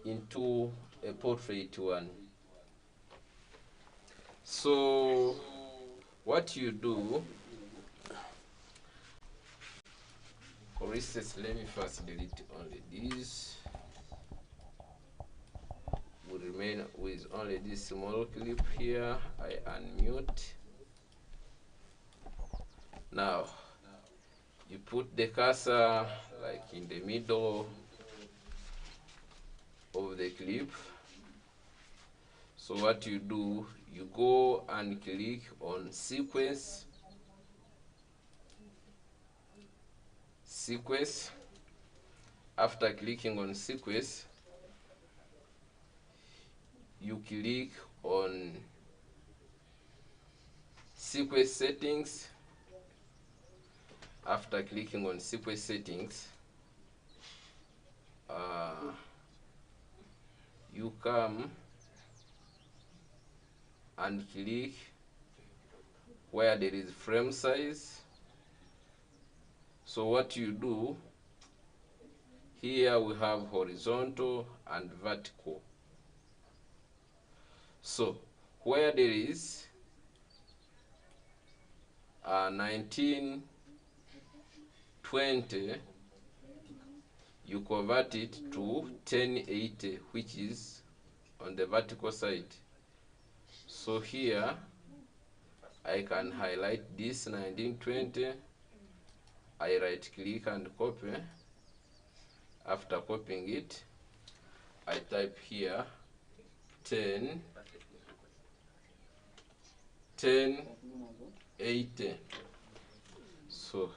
into a portrait one. So what you do, for instance, let me first delete only this. We remain with only this small clip here. I unmute. Now you put the cursor like in the middle of the clip. So what you do, you go and click on sequence. After clicking on sequence, you click on sequence settings. After clicking on sequence settings, you come and click where there is frame size. So what you do, here we have horizontal and vertical. So where there is 1920, you convert it to 1080, which is on the vertical side. So here I can highlight this 1920. I right click and copy. After copying it, I type here 1080. So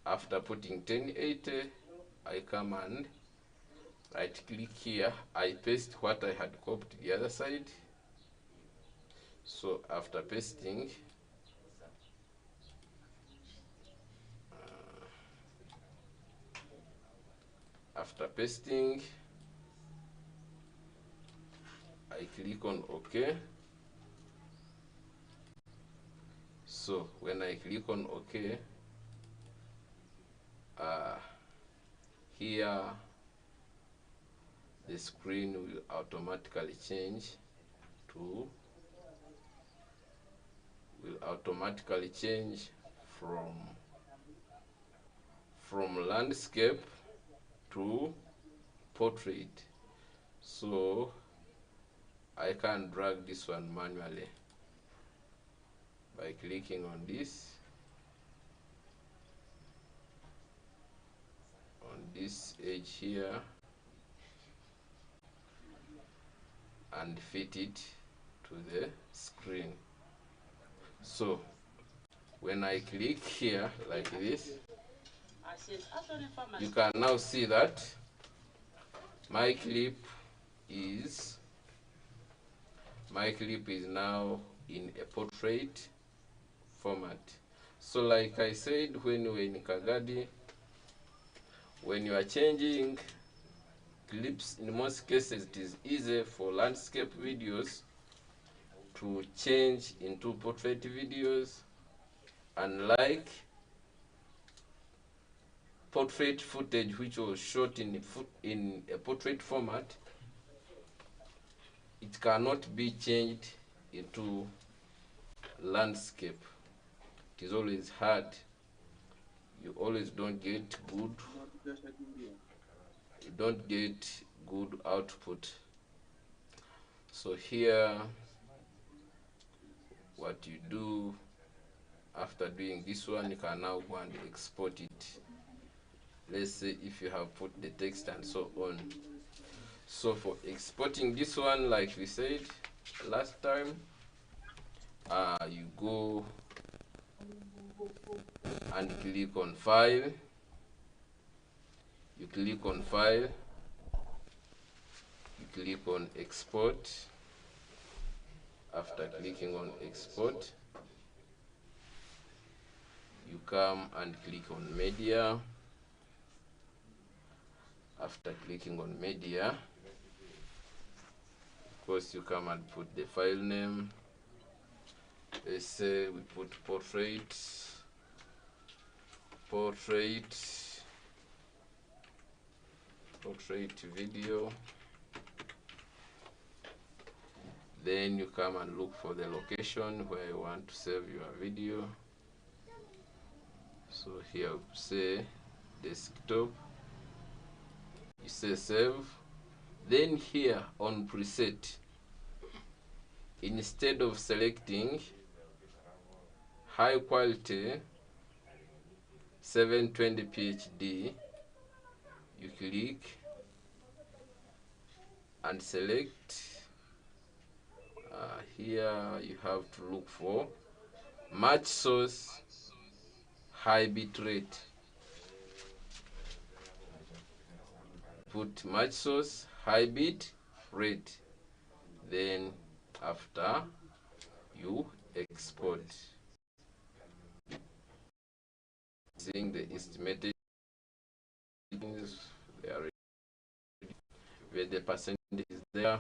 after putting 1080, I come and right click here. I paste what I had copied the other side. So after pasting, I click on OK. So when I click on OK, here the screen will automatically change from landscape to portrait. So I can drag this one manually by clicking on this edge here and fit it to the screen. So when I click here like this, you can now see that my clip is now in a portrait format. So like I said, when you're in Kagadi, when you are changing clips, in most cases it is easy for landscape videos to change into portrait videos, unlike portrait footage which was shot in a portrait format. It cannot be changed into landscape. It is always hard. You always don't get good output. So here what you do, after doing this one, you can now go and export it. Let's say if you have put the text and so on. So for exporting this one, like we said last time, you go and click on File. You click on File, you click on Export. After clicking on Export, you come and click on Media. After clicking on Media, of course, you come and put the file name. Let's say we put portrait video. Then you come and look for the location where you want to save your video. So here we say desktop, you say save. Then here on preset, instead of selecting high quality 720p HD, you click and select. Here you have to look for match source high bit rate. Put match source high bit rate. Then after you export, seeing the estimated they are where the percentage is there.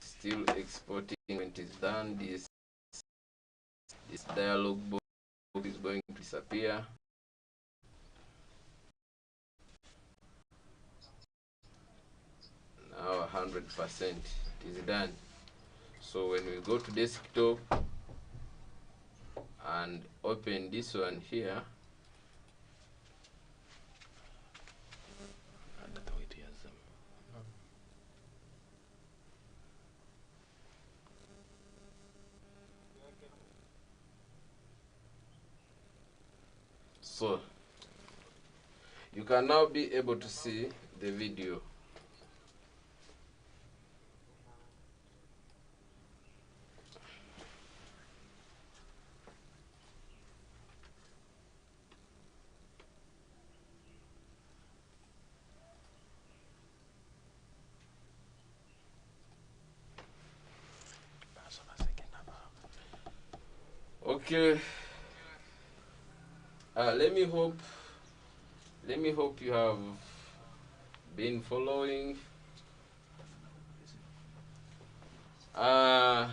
Still exporting. When it is done, this dialog box is going to disappear. Now 100% is done. So when we go to desktop and open this one here, so you can now be able to see the video. Okay. Let me hope you have been following. I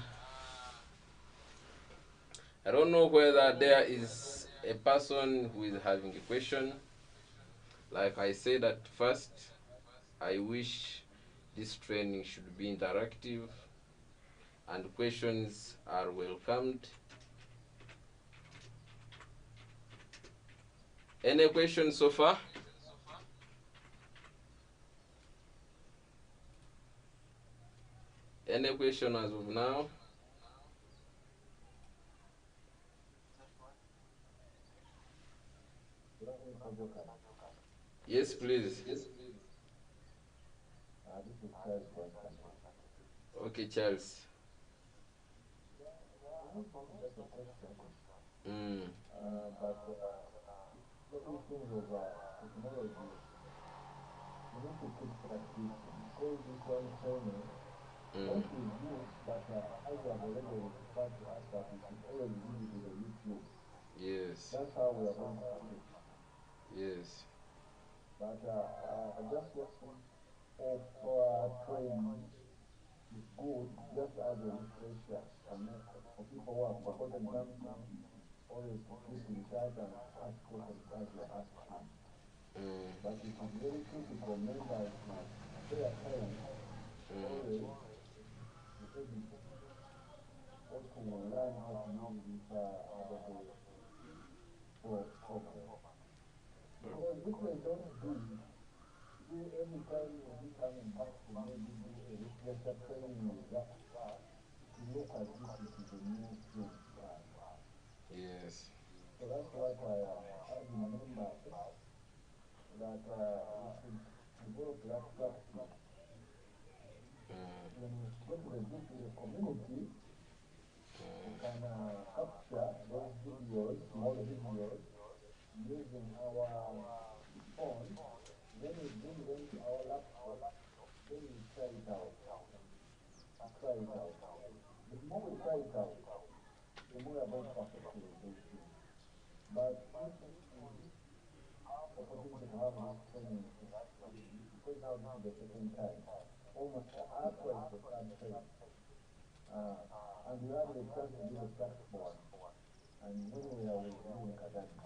don't know whether there is a person who is having a question. Like I said at first, I wish this training should be interactive and questions are welcomed. Any questions so far? Any question as of now? Yes, please. This is Charles Constant. Okay, Charles. Just a question. Mm. But certain things of technology, you need to keep practicing. Because this one training, what we do, but as you have already referred to us, that we should always visit the YouTube. Yes. That's how we are going to teach. Yes. But just watching of training is good, just as a refresher. And for people who have forgotten something, always to keep in touch and ask questions as you're asking. But it is very critical members to pay attention always to everything, or to learn how to use this Adobe program. Because if they don't do it, you every time you'll be coming back to maybe do a refresher training with that, to look as if it is a new thing to learn. Yes. So that's what I am urging members, that we should develop that practice. when we go to the community, we can capture those videos, small videos, using our phone. Then we bring them to our laptop. Then we try it out. We try it out. The more we try it out, the more we are going to perfect those things. But if we have opportunity to have this training, because now this is the second time, almost after the third time, and we had the chance to do the practical one. And when we are with doing academics,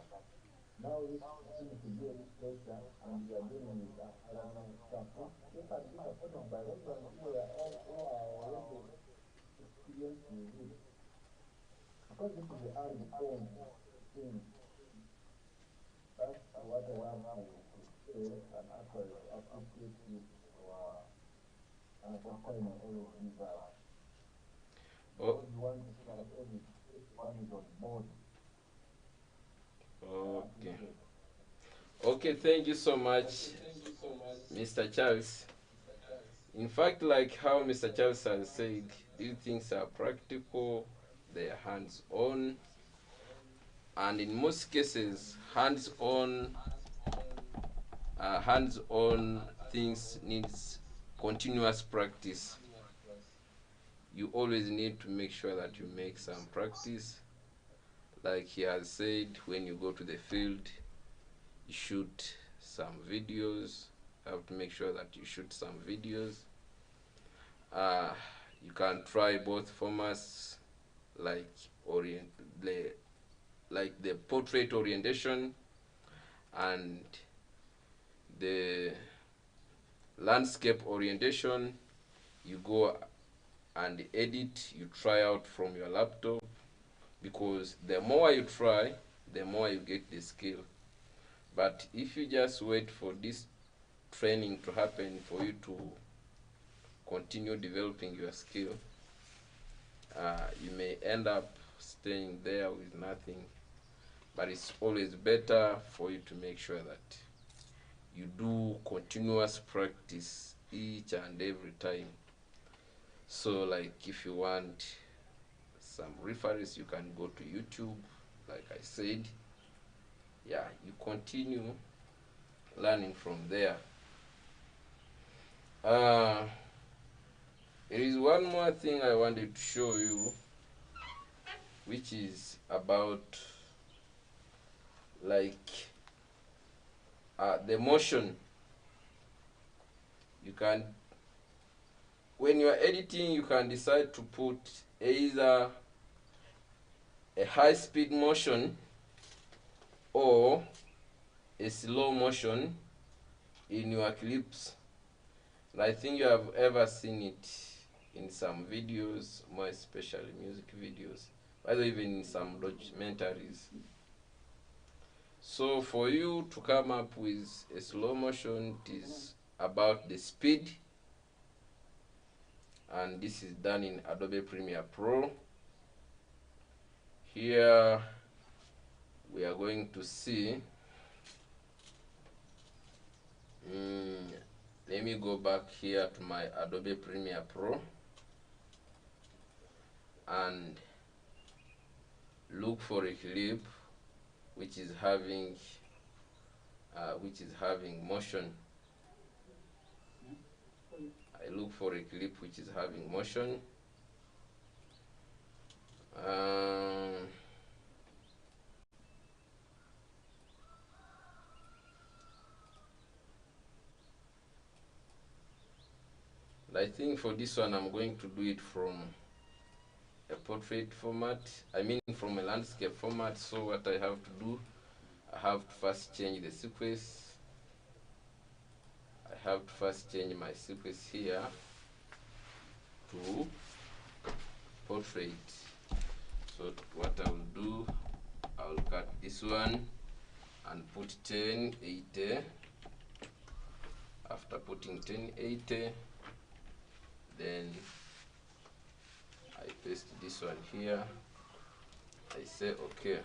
now this seems to be a pressure, and we are dealing with academic stuff. If I'm being supported by everyone who are already experienced with it, because this is the early on thing, that's what I have to say, and actually to appreciate you for time always give us. Oh, Because you want to see that everyone is on board. okay. Okay, thank you so much, Mr. Charles. In fact, like how Mr. Charles has said, these things are practical, they are hands-on, and in most cases, hands-on things needs continuous practice. You always need to make sure that you make some practice. Like he has said, when you go to the field, you shoot some videos. You have to make sure that you shoot some videos. Uh, you can try both formats, like like the portrait orientation and the landscape orientation. You go and edit, you try out from your laptop, because the more you try, the more you get the skill. But if you just wait for this training to happen for you to continue developing your skill, you may end up staying there with nothing. But it's always better for you to make sure that you do continuous practice each and every time. So like if you want some reference, you can go to YouTube, like I said. Yeah, you continue learning from there. There is one more thing I wanted to show you, which is about like the motion. You can, when you are editing, you can decide to put either a high speed motion or a slow motion in your clips. And I think you have ever seen it in some videos, more especially music videos, either even in some documentaries. So for you to come up with a slow motion, it is about the speed, and this is done in Adobe Premiere Pro. Here we are going to see, let me go back here to my Adobe Premiere Pro and look for a clip which is having motion. I look for a clip which is having motion. I think for this one I'm going to do it from a portrait format, I mean from a landscape format. So what I have to do, I have to first change the sequence. I have to first change my sequence here to portrait. So what I will do, I will cut this one and put 1080. After putting 1080, then I paste this one here. I say okay.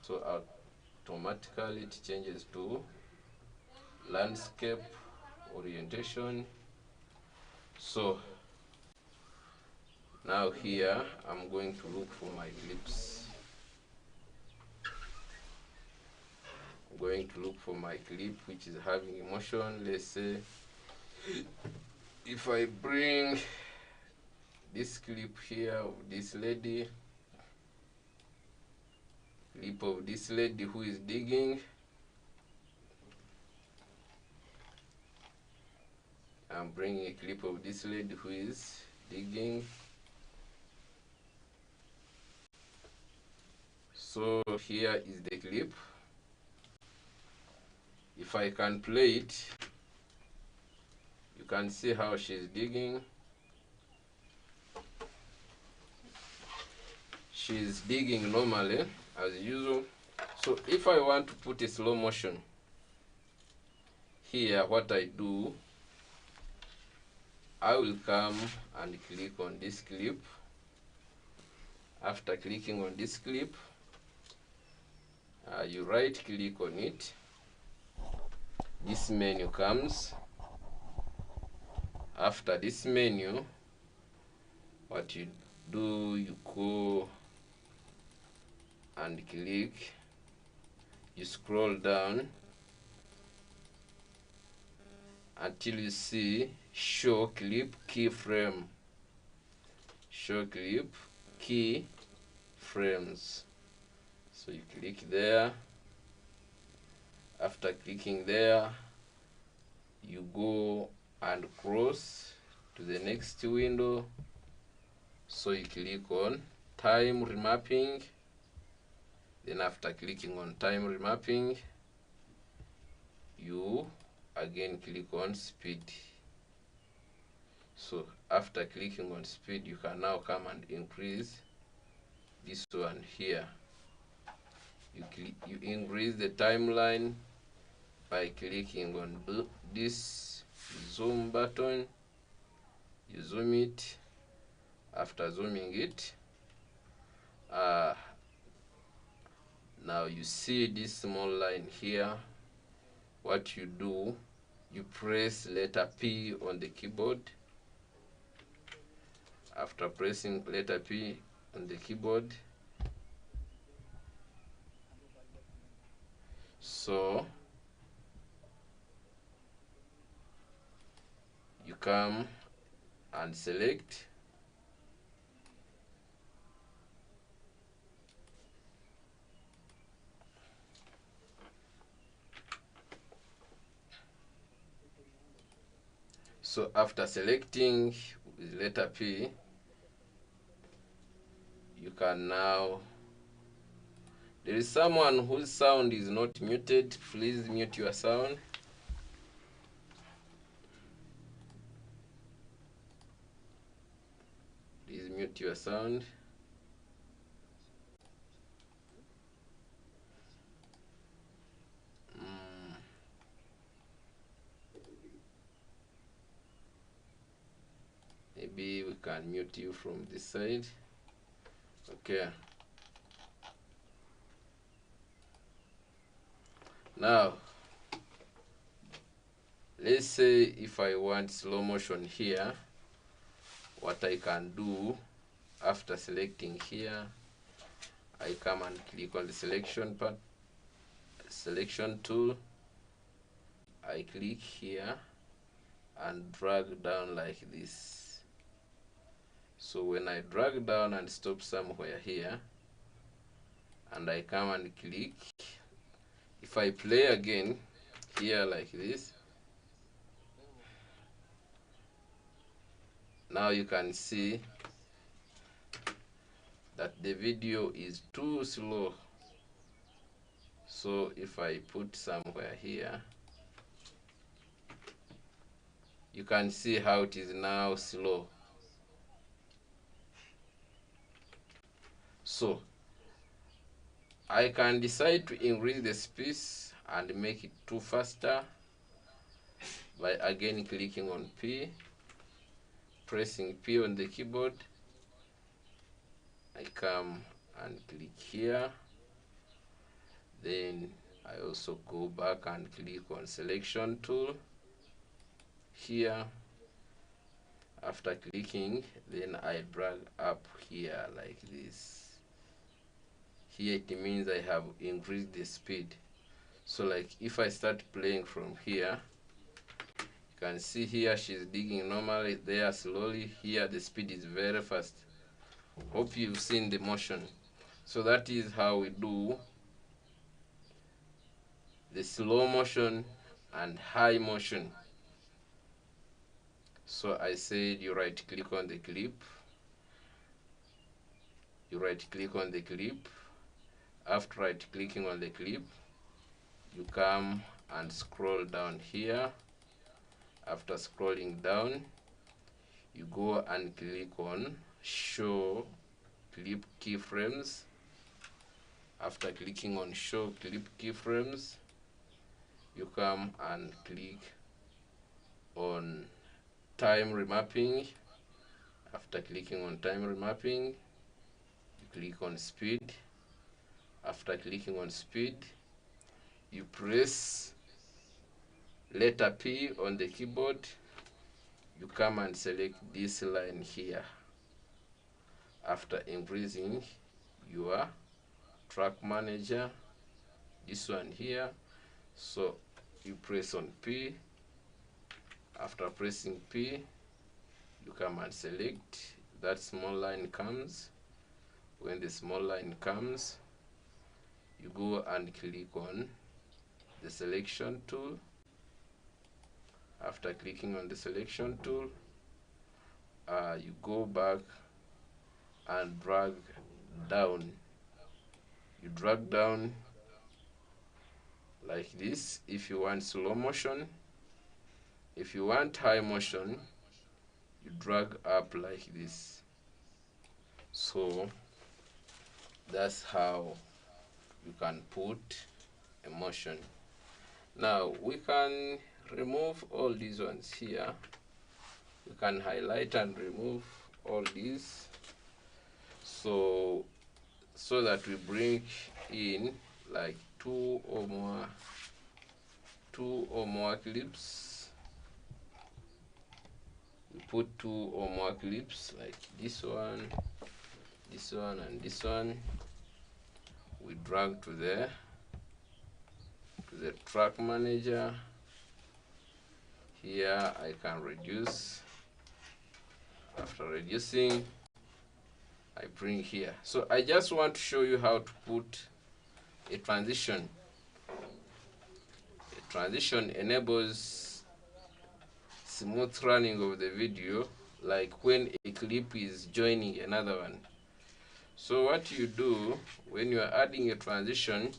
So automatically it changes to landscape orientation. So now here I'm going to look for my clips. I'm going to look for my clip which is having emotion. Let's say if I bring this clip here of this lady, clip of this lady who is digging, I'm bringing a clip of this lady who is digging. So here is the clip. If I can play it, you can see how she's digging. She's digging normally as usual. So if I want to put a slow motion here, what I do, I will come and click on this clip. After clicking on this clip, you right click on it. This menu comes. After this menu, what you do, you go and click, you scroll down until you see show clip keyframe. Show clip key frames. So you click there. After clicking there, you go and cross to the next window. So you click on time remapping. Then after clicking on time remapping, you again click on speed. So after clicking on speed, you can now come and increase this one here. You increase the timeline by clicking on this zoom button. You zoom it. After zooming it, now you see this small line here. What you do, you press letter P on the keyboard. After pressing letter P on the keyboard, so you come and select so after selecting with letter P, you can now, there is someone whose sound is not muted. Please mute your sound. Please mute your sound. Maybe we can mute you from this side. Okay. Now, let's say if I want slow motion here, what I can do, after selecting here, I come and click on the selection part, selection tool. I click here and drag down like this. So when I drag down and stop somewhere here, and I come and click, if I play again here like this, now you can see that the video is too slow. So if I put somewhere here, you can see how it is now slow. So I can decide to increase the speed and make it too faster by again clicking on P, pressing P on the keyboard. I come and click here. Then I also go back and click on selection tool here. After clicking, then I drag up here like this. Here it means I have increased the speed. So like if I start playing from here, you can see here she's digging normally, there slowly, here the speed is very fast. Hope you've seen the motion. So that is how we do the slow motion and high motion. So I said you right click on the clip, after right clicking on the clip, you come and scroll down here. After scrolling down, you go and click on show clip keyframes. After clicking on show clip keyframes, you come and click on time remapping. After clicking on time remapping, you click on speed. After clicking on speed, you press letter P on the keyboard. You come and select this line here. After increasing your track manager, this one here, so you press on P. After pressing P, you come and select that small line comes. When the small line comes, you go and click on the selection tool. After clicking on the selection tool, you go back and drag down. You drag down like this if you want slow motion. If you want high motion, you drag up like this. So that's how you can put a motion. Now we can remove all these ones here. We can highlight and remove all these, so that we bring in like two or more clips. We put two or more clips like this one, and this one. We drag to the track manager. Here I can reduce. After reducing, I bring here. So I just want to show you how to put a transition. A transition enables smooth running of the video, like when a clip is joining another one. So what you do when you are adding a transition,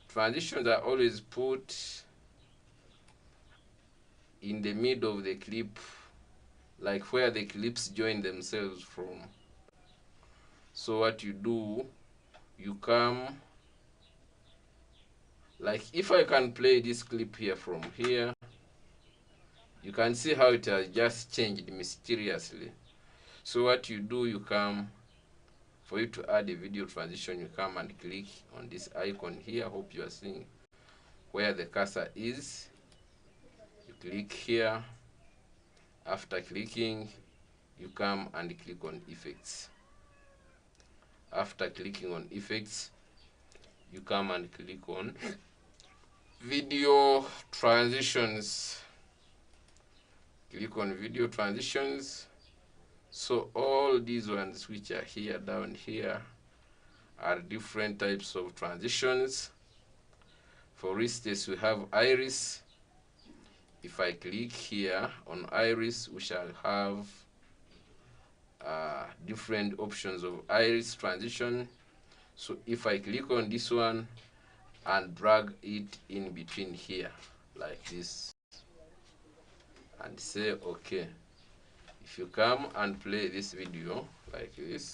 transitions are always put in the middle of the clip, like where the clips join themselves from. So what you do, you come, like if I can play this clip here from here, you can see how it has just changed mysteriously. So what you do, you come, for you to add a video transition, you come and click on this icon here. Hope you are seeing where the cursor is. You click here. After clicking, you come and click on effects. After clicking on effects, you come and click on video transitions. Click on video transitions. So all these ones which are here down here are different types of transitions. For instance, we have iris. If I click here on iris, we shall have different options of iris transition. So if I click on this one and drag it in between here like this and say okay, if you come and play this video like this,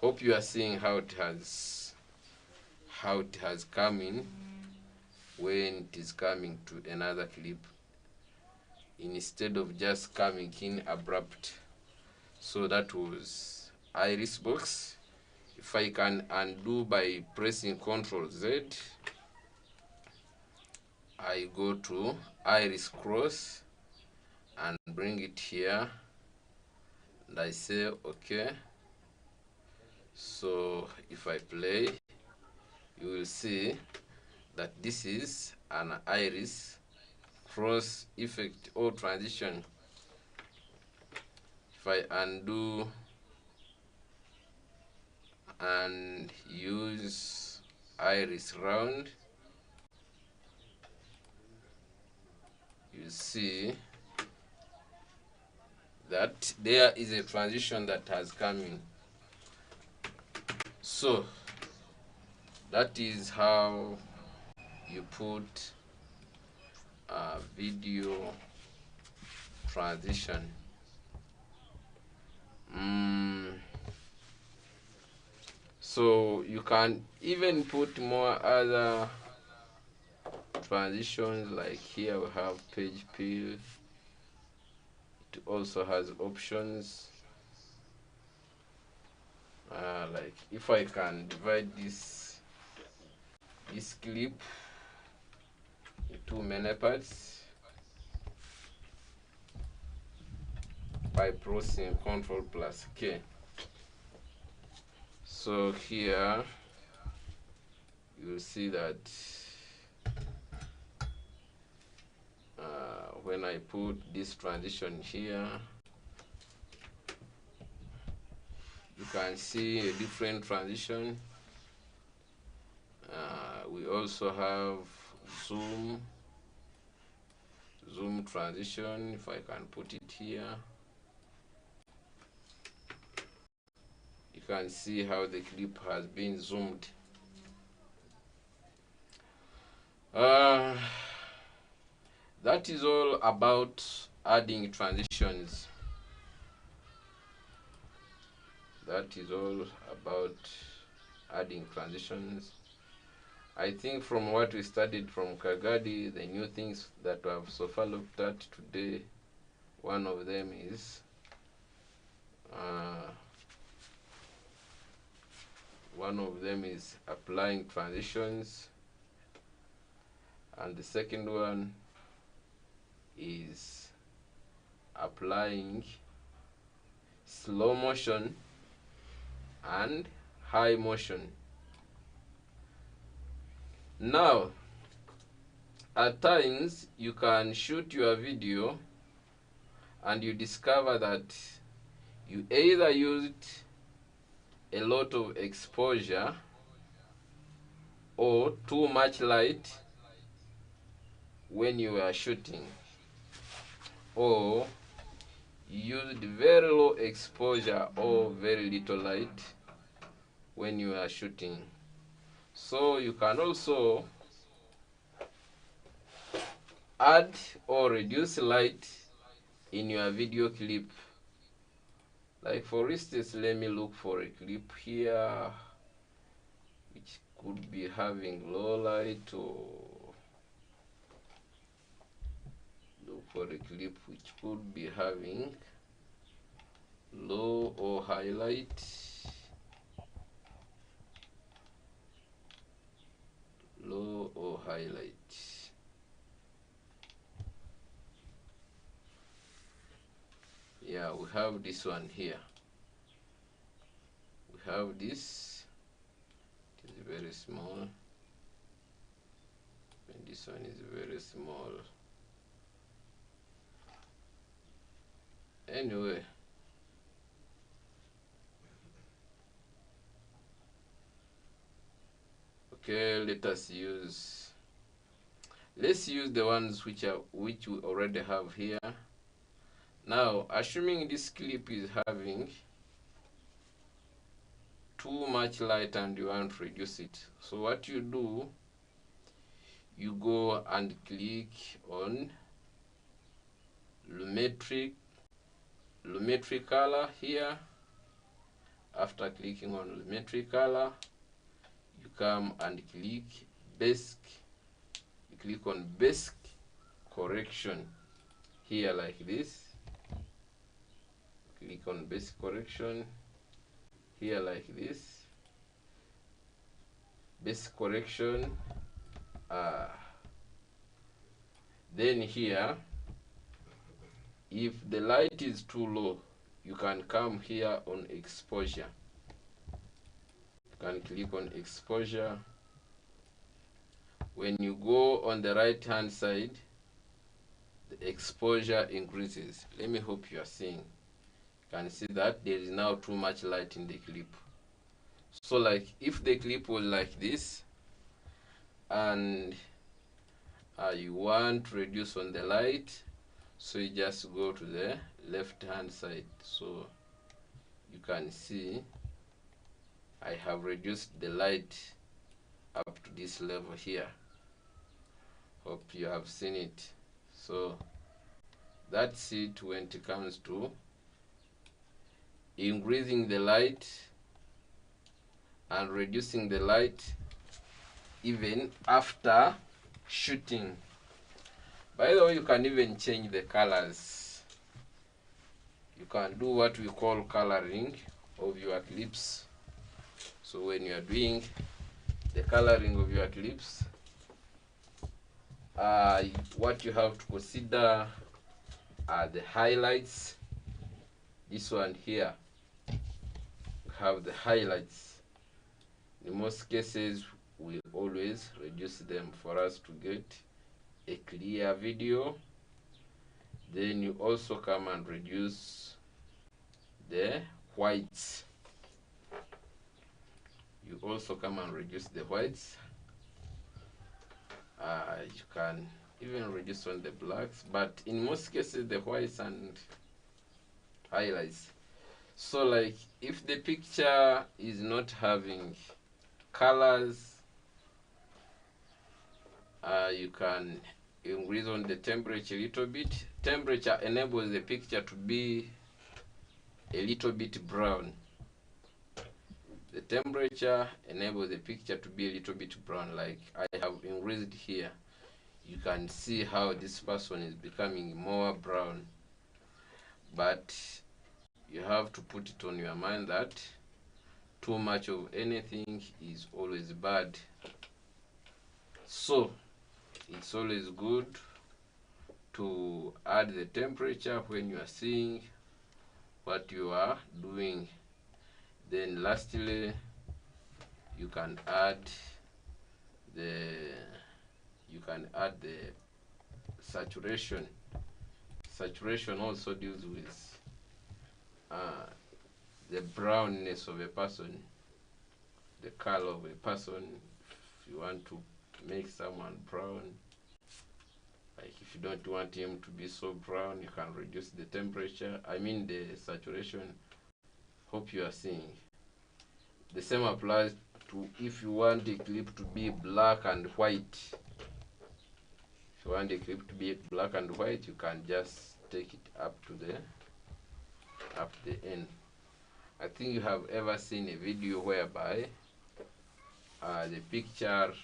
hope you are seeing how it has come in when it is coming to another clip, instead of just coming in abrupt. So that was iris box. If I can undo by pressing Ctrl Z, I go to iris cross and bring it here, and I say okay. So if I play, you will see that this is an iris cross effect or transition. If I undo and use iris round, you see that there is a transition that has come in. So that is how you put a video transition. So you can even put more other transitions, like here we have page fill. It also has options, like if I can divide this clip into many parts by pressing Ctrl plus K. So here you see that when I put this transition here, you can see a different transition. We also have zoom transition. If I can put it here, you can see how the clip has been zoomed. That is all about adding transitions. That is all about adding transitions. I think from what we studied from Kagadi, the new things that we have so far looked at today, one of them is applying transitions, and the second one is applying slow motion and high motion. Now, at times you can shoot your video and you discover that you either used a lot of exposure or too much light when you are shooting, or you used very low exposure or very little light when you are shooting. So you can also add or reduce light in your video clip. Like for instance, let me look for a clip here which could be having low light, or look for a clip which could be having low or highlight. Low or highlight. Yeah, we have this one here. We have this. It is very small. And this one is very small. Anyway, okay, let's use the ones which we already have here. Now, assuming this clip is having too much light and you want to reduce it, so what you do, you go and click on lumetri color here. After clicking on lumetri color, you come and click basic. You click on basic correction here like this. Click on basic correction here like this. Basic correction, Then here, if the light is too low, you can come here on exposure. You can click on exposure. When you go on the right hand side, the exposure increases. Let me hope you are seeing. You can see that there is now too much light in the clip. So like if the clip was like this and you want to reduce on the light, so you just go to the left hand side. So you can see I have reduced the light up to this level here. Hope you have seen it. So that's it when it comes to increasing the light and reducing the light even after shooting. By the way, you can even change the colors. You can do what we call coloring of your clips. So when you are doing the coloring of your clips, what you have to consider are the highlights. This one here, we have the highlights. In most cases, we always reduce them for us to get a clear video. Then you also come and reduce the whites. You also come and reduce the whites. You can even reduce on the blacks, but in most cases the whites and highlights. So like if the picture is not having colors, you can increase on the temperature a little bit. Temperature enables the picture to be a little bit brown. The temperature enables the picture to be a little bit brown. Like I have increased here, you can see how this person is becoming more brown. But you have to put it on your mind that too much of anything is always bad. So it's always good to add the temperature when you are seeing what you are doing. Then lastly, you can add the saturation. Saturation also deals with the brownness of a person, the color of a person. If you want to make someone brown, like if you don't want him to be so brown, you can reduce the temperature, the saturation. Hope you are seeing. The same applies to if you want the clip to be black and white. If you want the clip to be black and white, you can just take it up to the end. I think you have ever seen a video whereby the picture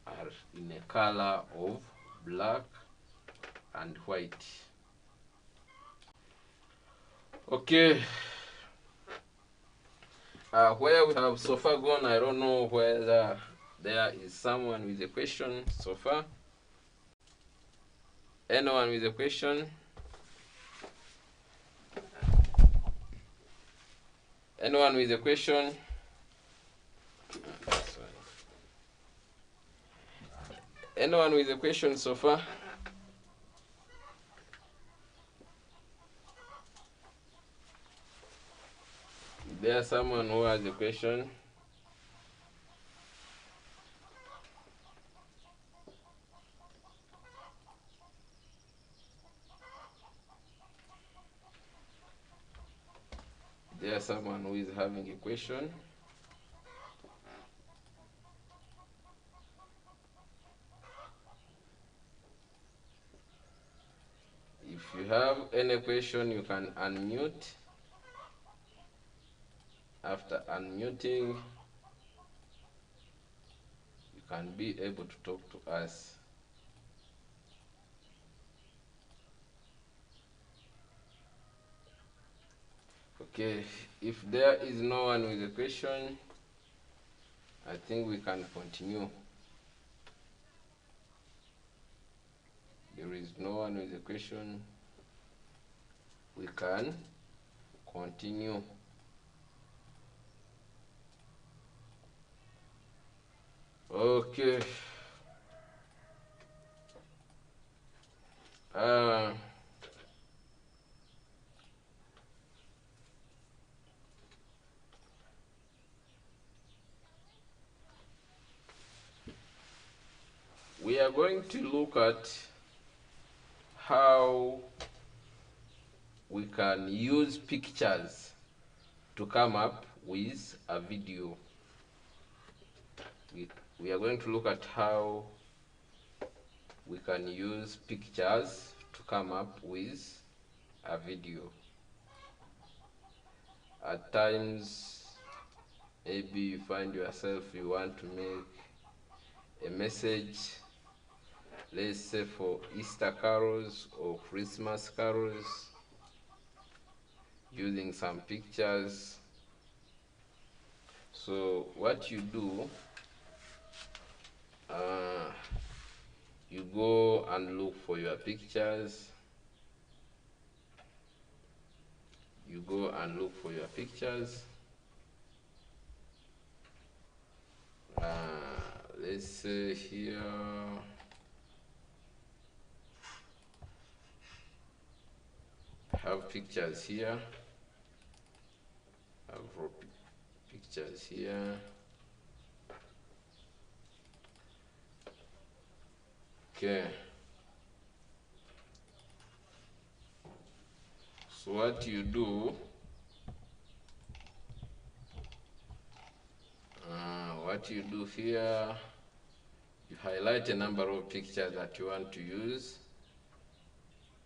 are in a color of black and white. Okay. Where we have so far gone, I don't know whether there is someone with a question so far. Anyone with a question? Anyone with a question? Anyone with a question so far? There's someone who has a question. There's someone who is having a question. If you have any question, you can unmute. After unmuting, you can be able to talk to us. Okay, if there is no one with a question, I think we can continue. there is no one with a question, we can continue. Okay. We are going to look at how we can use pictures to come up with a video. We are going to look at how we can use pictures to come up with a video. At times, maybe you find yourself, you want to make a message, let's say for Easter carols or Christmas carols, using some pictures. So what you do, you go and look for your pictures. You go and look for your pictures. Let's say here, have pictures here. Have pictures here. Okay. So what you do, here, you highlight a number of pictures that you want to use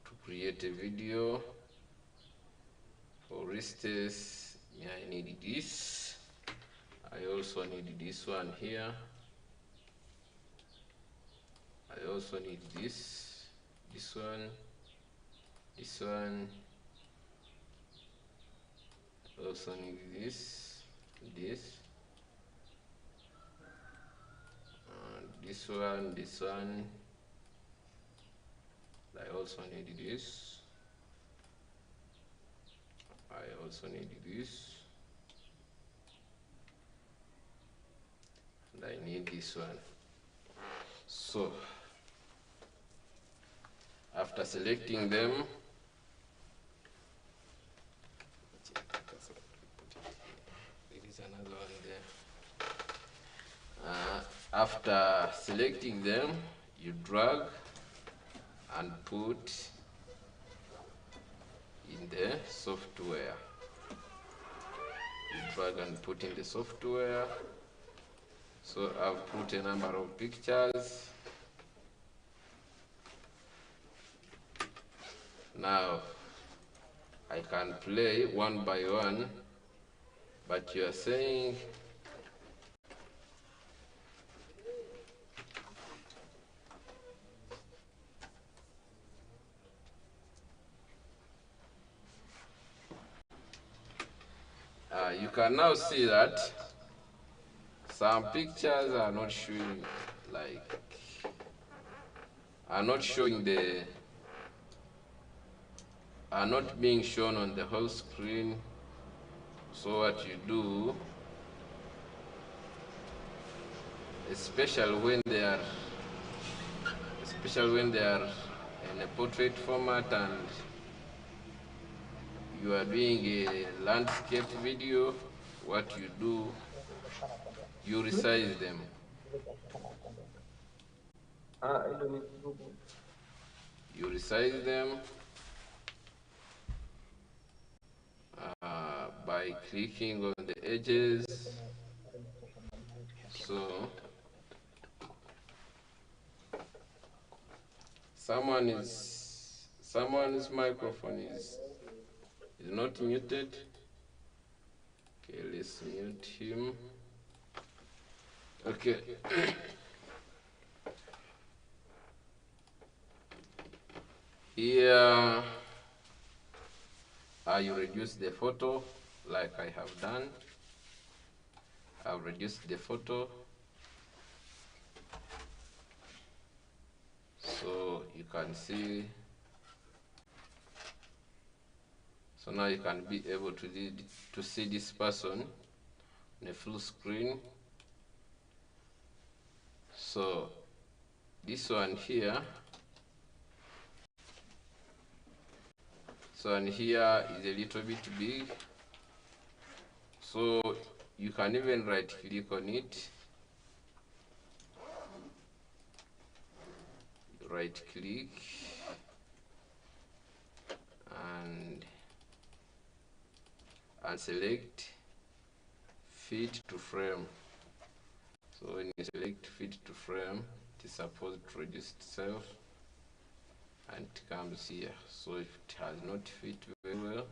to create a video. For instance, I need this. I also need this one here. I also need this one, this one. Also need this, this one. I also need this. I also need this. And I need this one. So, after selecting them, there is another one there. After selecting them, you drag and put in the software. You drag and put in the software. So I've put a number of pictures. Now I can play one by one, but you are saying you can now see that some pictures are not showing, are not being shown on the whole screen. So what you do, especially when they are in a portrait format and you are doing a landscape video, what you do, you resize them. You resize them by clicking on the edges. So someone's microphone is not muted. Okay, let's mute him. Okay. Here, you reduce the photo like I have done. I've reduced the photo. So you can see. So now you can be able to see this person on a full screen. So this one here, is a little bit big. So you can even right click on it. Right click and select fit to frame. So when you select fit to frame, it is supposed to reduce itself and it comes here. So if it has not fit very well, you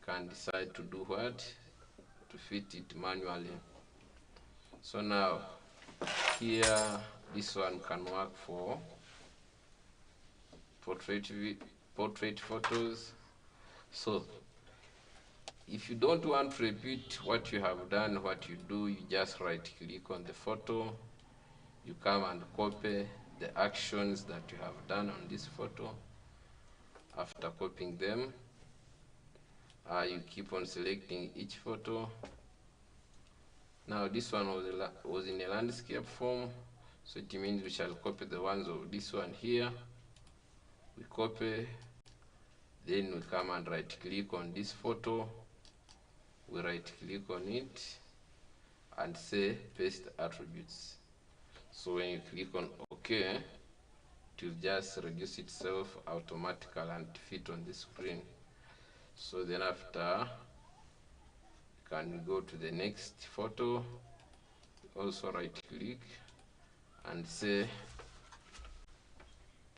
can decide to do what? To fit it manually. So now here, this one can work for portrait photos. So if you don't want to repeat what you have done, what you do, you just right click on the photo, you come and copy the actions that you have done on this photo. After copying them, you keep on selecting each photo. Now this one was in a landscape form, so it means we shall copy the ones of this one here. We copy, then we come and right click on this photo, we right click on it and say paste attributes. So when you click on OK, it will just reduce itself automatically and fit on the screen. So then after, you can go to the next photo, also right click and say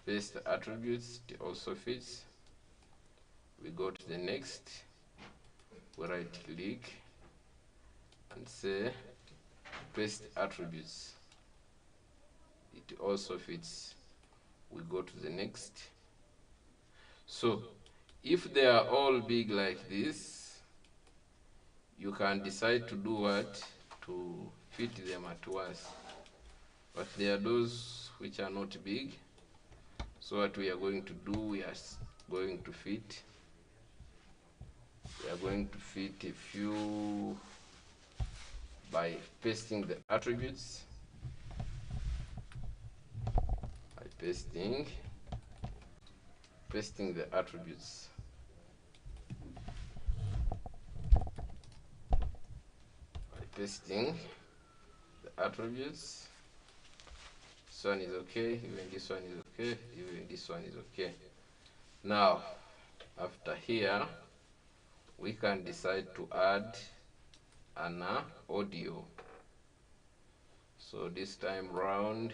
paste attributes. It also fits. We go to the next, we right click and say paste attributes. It also fits. We go to the next. So if they are all big like this, you can decide to do what? To fit them at once. But there are those which are not big. So what we are going to do, we are going to fit a few by pasting the attributes. By pasting the attributes. By pasting the attributes. This one is okay, even this one is okay, even this one is okay. Now, after here, we can decide to add an audio. So this time round,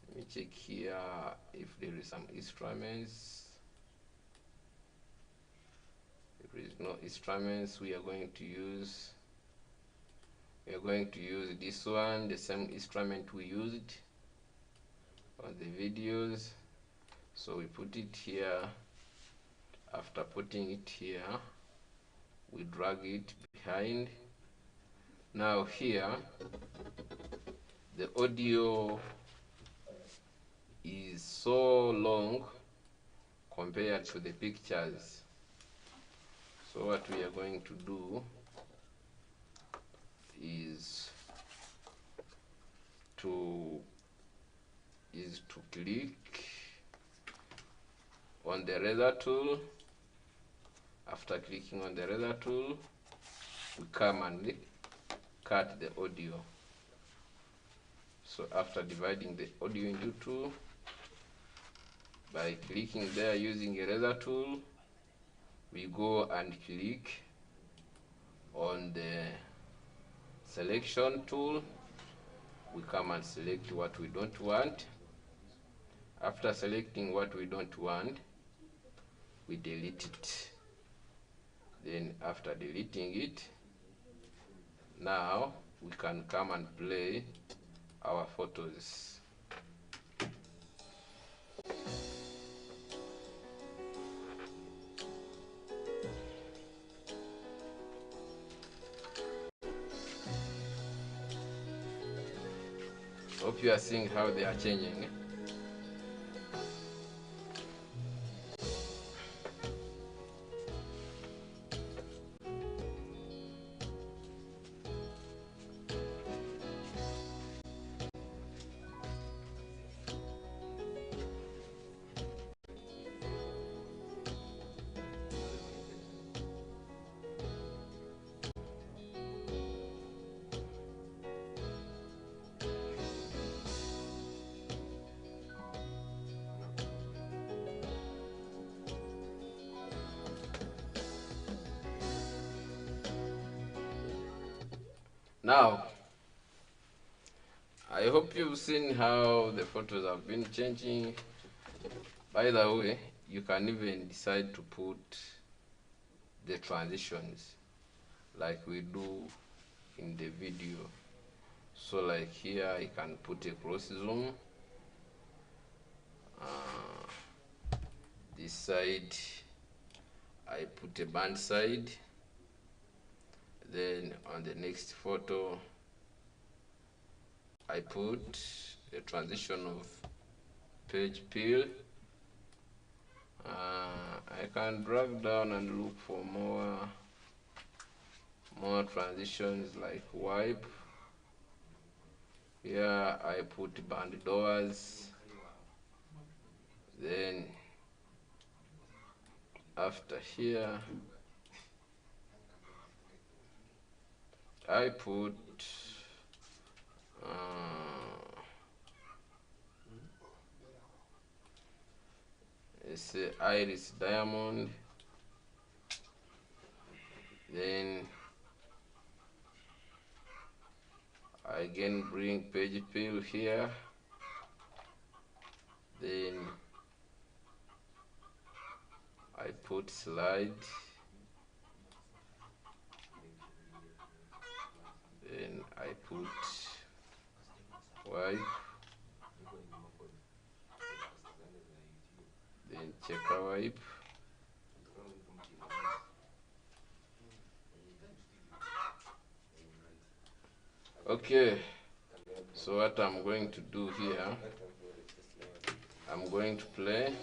let me check here if there is some instruments. If there is no instruments, we are going to use this one, the same instrument we used on the videos. So we put it here. After putting it here, we drag it behind. Now here, the audio is so long compared to the pictures. So what we are going to do is to click on the razor tool. After clicking on the razor tool, we come and cut the audio. So after dividing the audio into two, by clicking there using a razor tool, we go and click on the selection tool. We come and select what we don't want. After selecting what we don't want, we delete it. Then after deleting it, now we can come and play our photos. Hope you are seeing how they are changing. Now, I hope you've seen how the photos have been changing. By the way, you can even decide to put the transitions like we do in the video. So like here, I can put a cross zoom. This side, I put a band side. Then on the next photo, I put a transition of page peel. I can drag down and look for more transitions like wipe. Here I put band doors. Then after here, I put it's a iris diamond. Then I again bring page peel here. Then I put slide. Then I put wipe. Then checker wipe. Okay, so what I'm going to do here, I'm going to play.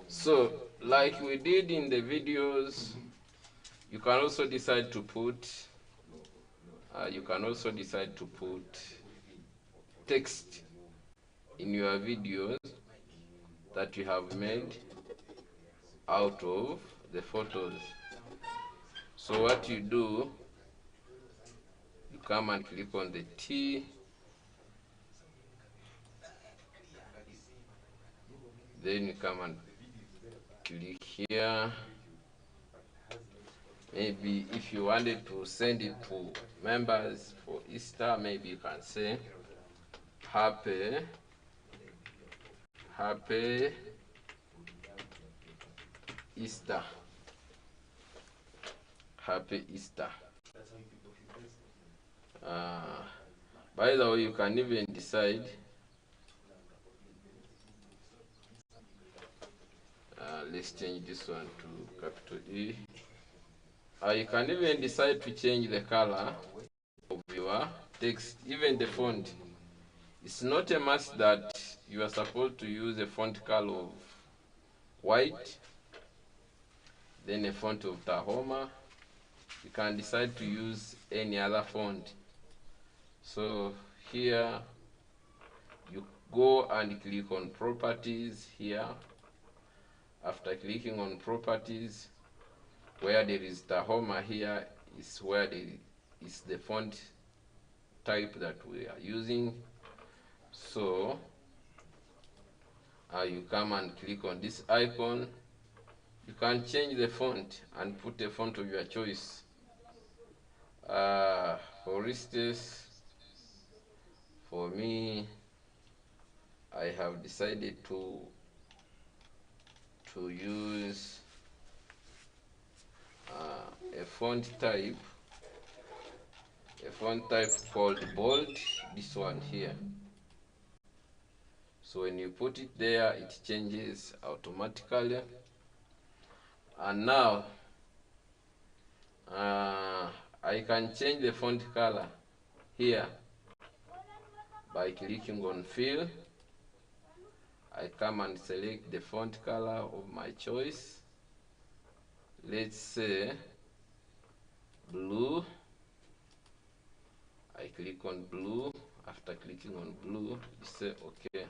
So, like we did in the videos, you can also decide to put text in your videos that you have made out of the photos. So what you do, you come and click on the T, then you come and click here. Maybe if you wanted to send it to members for Easter, maybe you can say happy Easter. Happy Easter. By the way, you can even decide let's change this one to capital E. You can even decide to change the color of your text, even the font. It's not a must that you are supposed to use a font color of white, then a font of Tahoma. You can decide to use any other font. So here you go and click on properties here. After clicking on properties, where there is Tahoma here is where there is the font type that we are using. So you come and click on this icon. You can change the font and put a font of your choice. For instance, for me, I have decided to use a font type called bold, this one here. So when you put it there, it changes automatically. And now I can change the font color here by clicking on fill. I come and select the font color of my choice. Let's say blue. I click on blue. After clicking on blue, you say okay.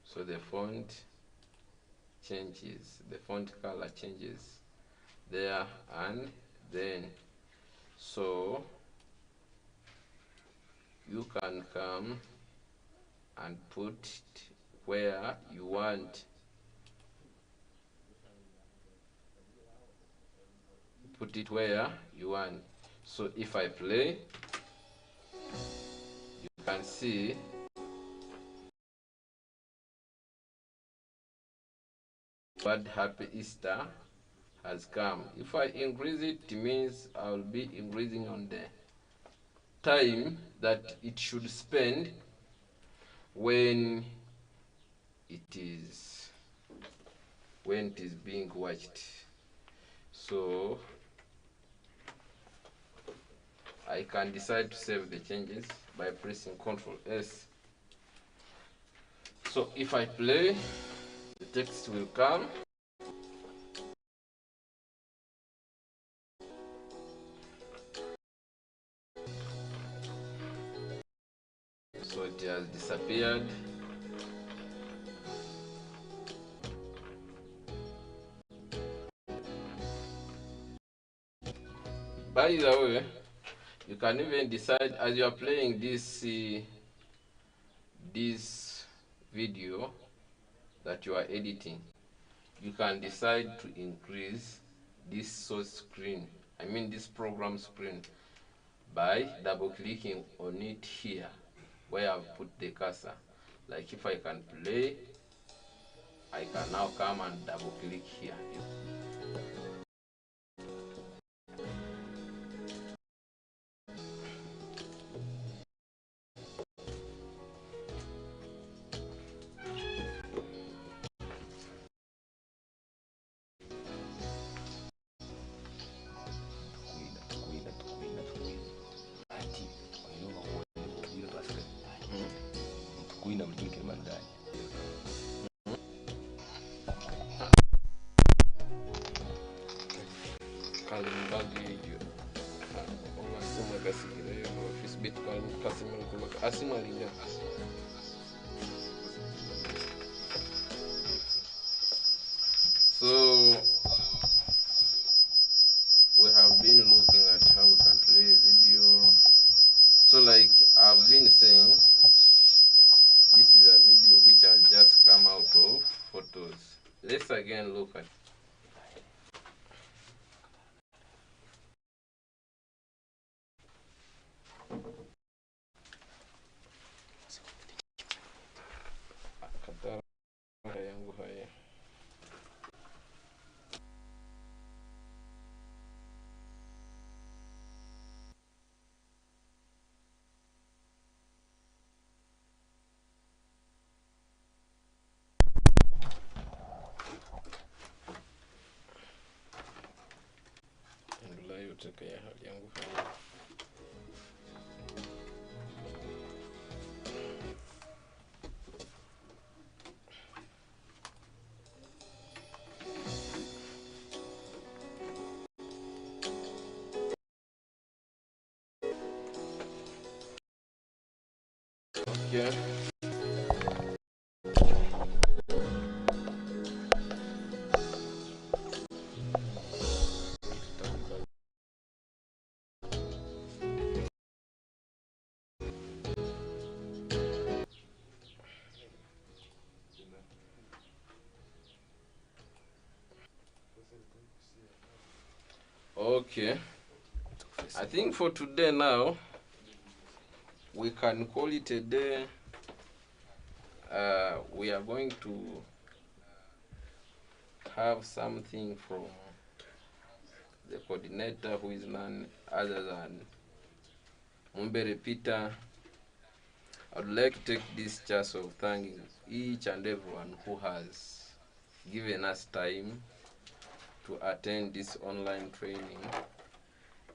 So the font changes, the font color changes there, and then so you can come and put it where you want. Put it where you want. So if I play, you can see word Happy Easter has come. If I increase it, it means I will be increasing on the time that it should spend when it is being watched. So I can decide to save the changes by pressing Ctrl S. So if I play, the text will come. So it has disappeared. By the way, you can even decide as you are playing this video that you are editing, you can decide to increase this source screen, I mean this program screen, by double clicking on it here where I've put the cursor. Like if I can play, I can now come and double click here. So we have been looking at how we can play a video. So like I've been saying, this is a video which has just come out of photos. Let's again look at yangu haya. Ndula yote kaya yangu haya. Okay. Okay. I think for today now, we can call it a day. We are going to have something from the coordinator, who is none other than Mumbere Peter. I would like to take this chance of thanking each and everyone who has given us time to attend this online training.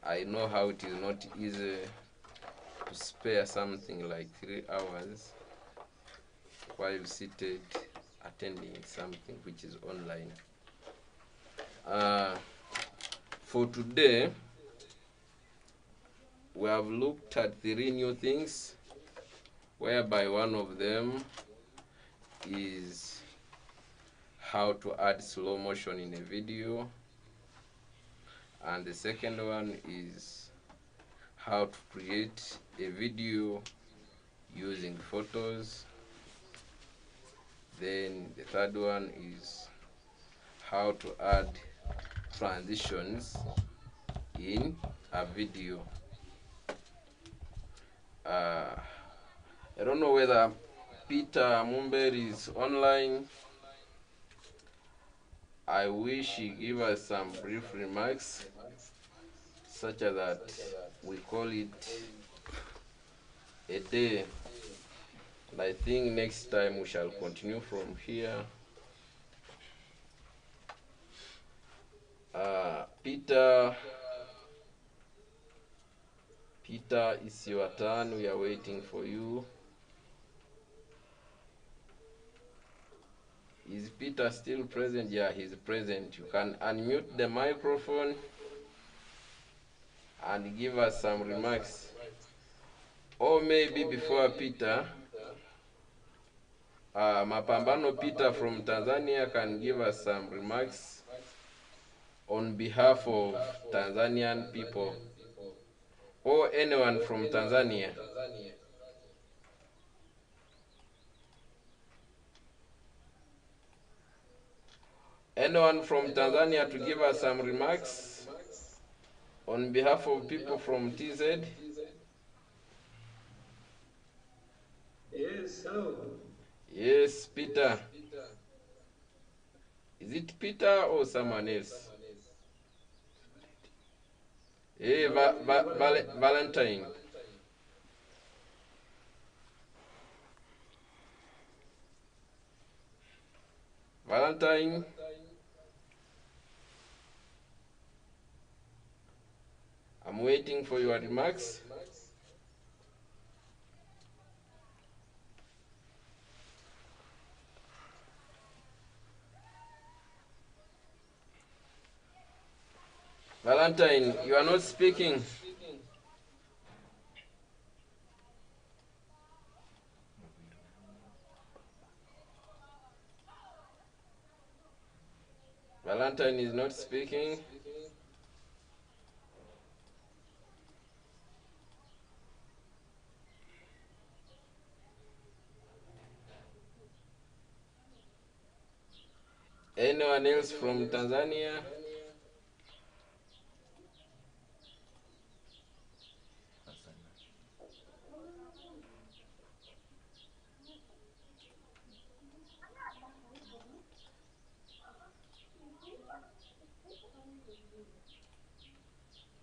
I know how it is not easy to spare something like 3 hours while seated attending something which is online. For today, we have looked at 3 new things, whereby one of them is how to add slow motion in a video, and the second one is how to create a video using photos. Then the third one is how to add transitions in a video. I don't know whether Peter Mumberi is online. I wish he give us some brief remarks, such as that we call it a day. And I think next time we shall continue from here. Peter, it's your turn. We are waiting for you. Is Peter still present? Yeah, he's present. You can unmute the microphone and give us some remarks. Or maybe before Peter, Mapambano Peter from Tanzania can give us some remarks on behalf of Tanzanian people, or anyone from Tanzania. Anyone from Tanzania to give us some remarks on behalf of people from TZ? Yes, hello. Yes, Peter. Is it Peter or someone else? Hey, Valentine. Valentine. I'm waiting for your remarks. Valentine, you are not speaking. Valentine is not speaking. Anyone else from Tanzania?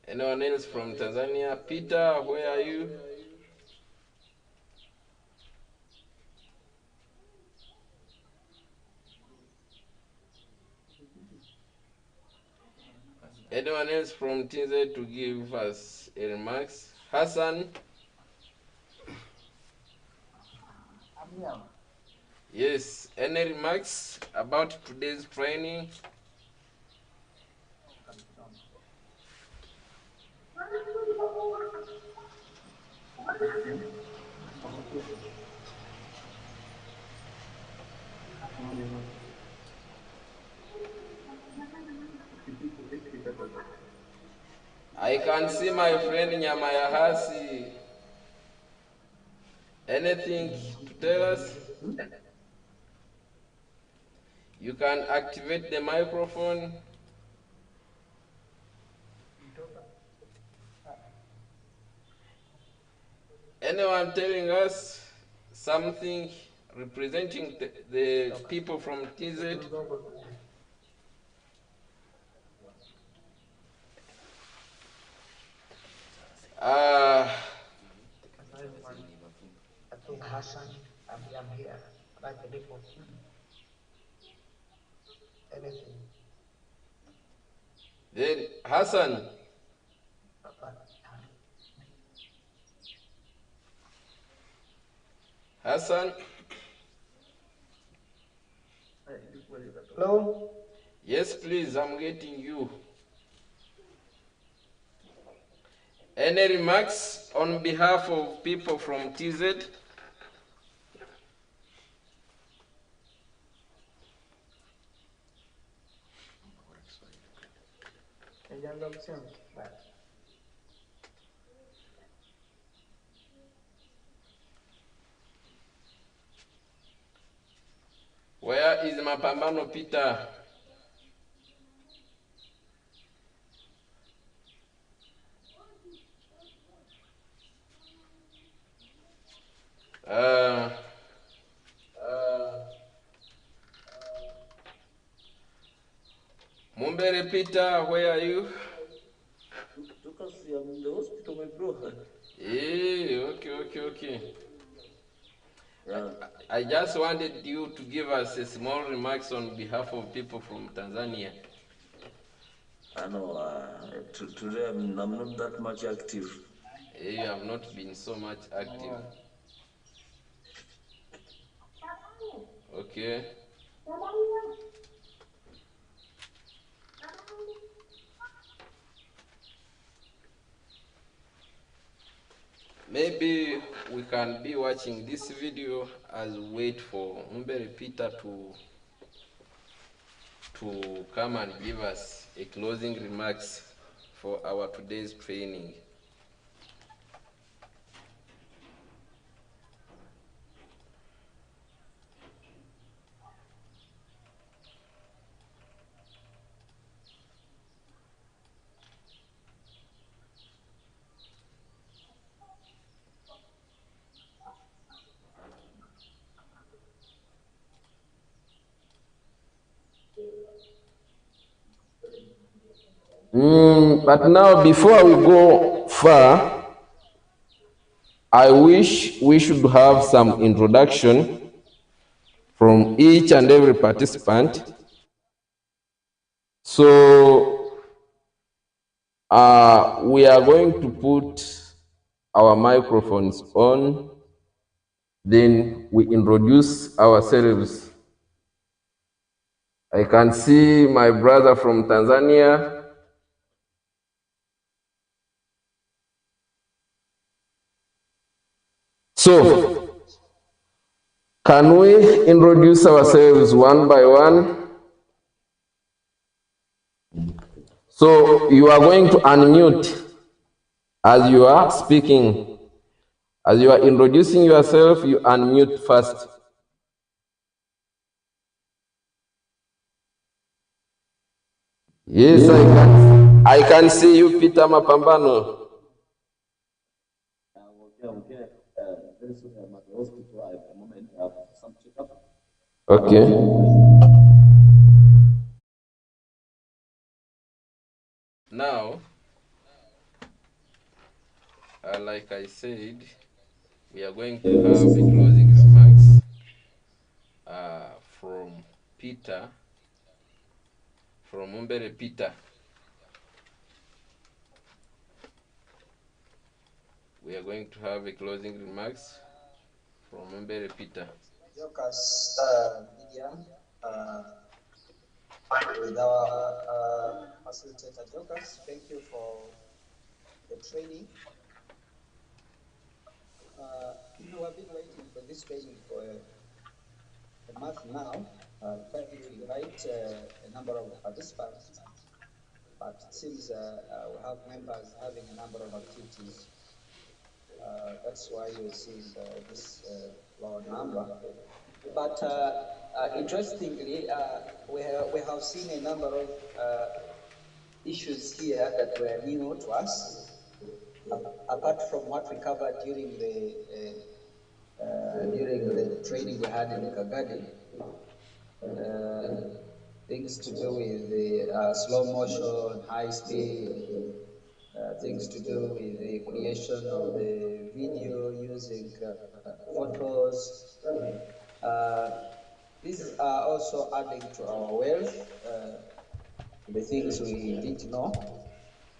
Anyone else from Tanzania? Peter, where are you? Anyone else from TZ to give us a remarks? Hassan? Yes, any remarks about today's training? I can see my friend Nyamayahasi. Anything to tell us? You can activate the microphone. Anyone telling us something representing the people from TZ? Hassan, I'm here. Like the people. Anything. Then Hassan. Hassan? Hello? Yes, please, I'm getting you. Any remarks on behalf of people from TZ? Where is Mapambano Peter? Mumbere Peter, where are you? Because I'm in the hospital, my bro. Okay. Yeah. I just wanted you to give us a small remarks on behalf of people from Tanzania. I know. Today I'm not that much active. You have not been so much active. Okay. Maybe we can be watching this video as we wait for Mumbere Peter to come and give us a closing remarks for our today's training. But now, before we go far, I wish we should have some introduction from each and every participant. So, we are going to put our microphones on, then we introduce ourselves. I can see my brother from Tanzania. So, can we introduce ourselves one by one? So, you are going to unmute as you are speaking. As you are introducing yourself, you unmute first. Yes, I can see you, Peter Mapambano. Okay. Very soon I'm at the hospital. At the moment I have some checkup. Okay. Now, like I said, we are going to have a closing remarks from Peter, from Mumbere Peter. We are going to have a closing remarks from Mumbere Peter. Jokers Media with our facilitator Jokers. Thank you for the training. We have been waiting for this training for a month now, trying to invite a number of participants, but it seems we have members having a number of activities. That's why you're seeing this lower number. But interestingly, we have seen a number of issues here that were new to us, apart from what we covered during the training we had in Kagadi. Things to do with the slow motion, high speed, things to do with the creation of the video using photos. These are also adding to our wealth, the things we didn't know,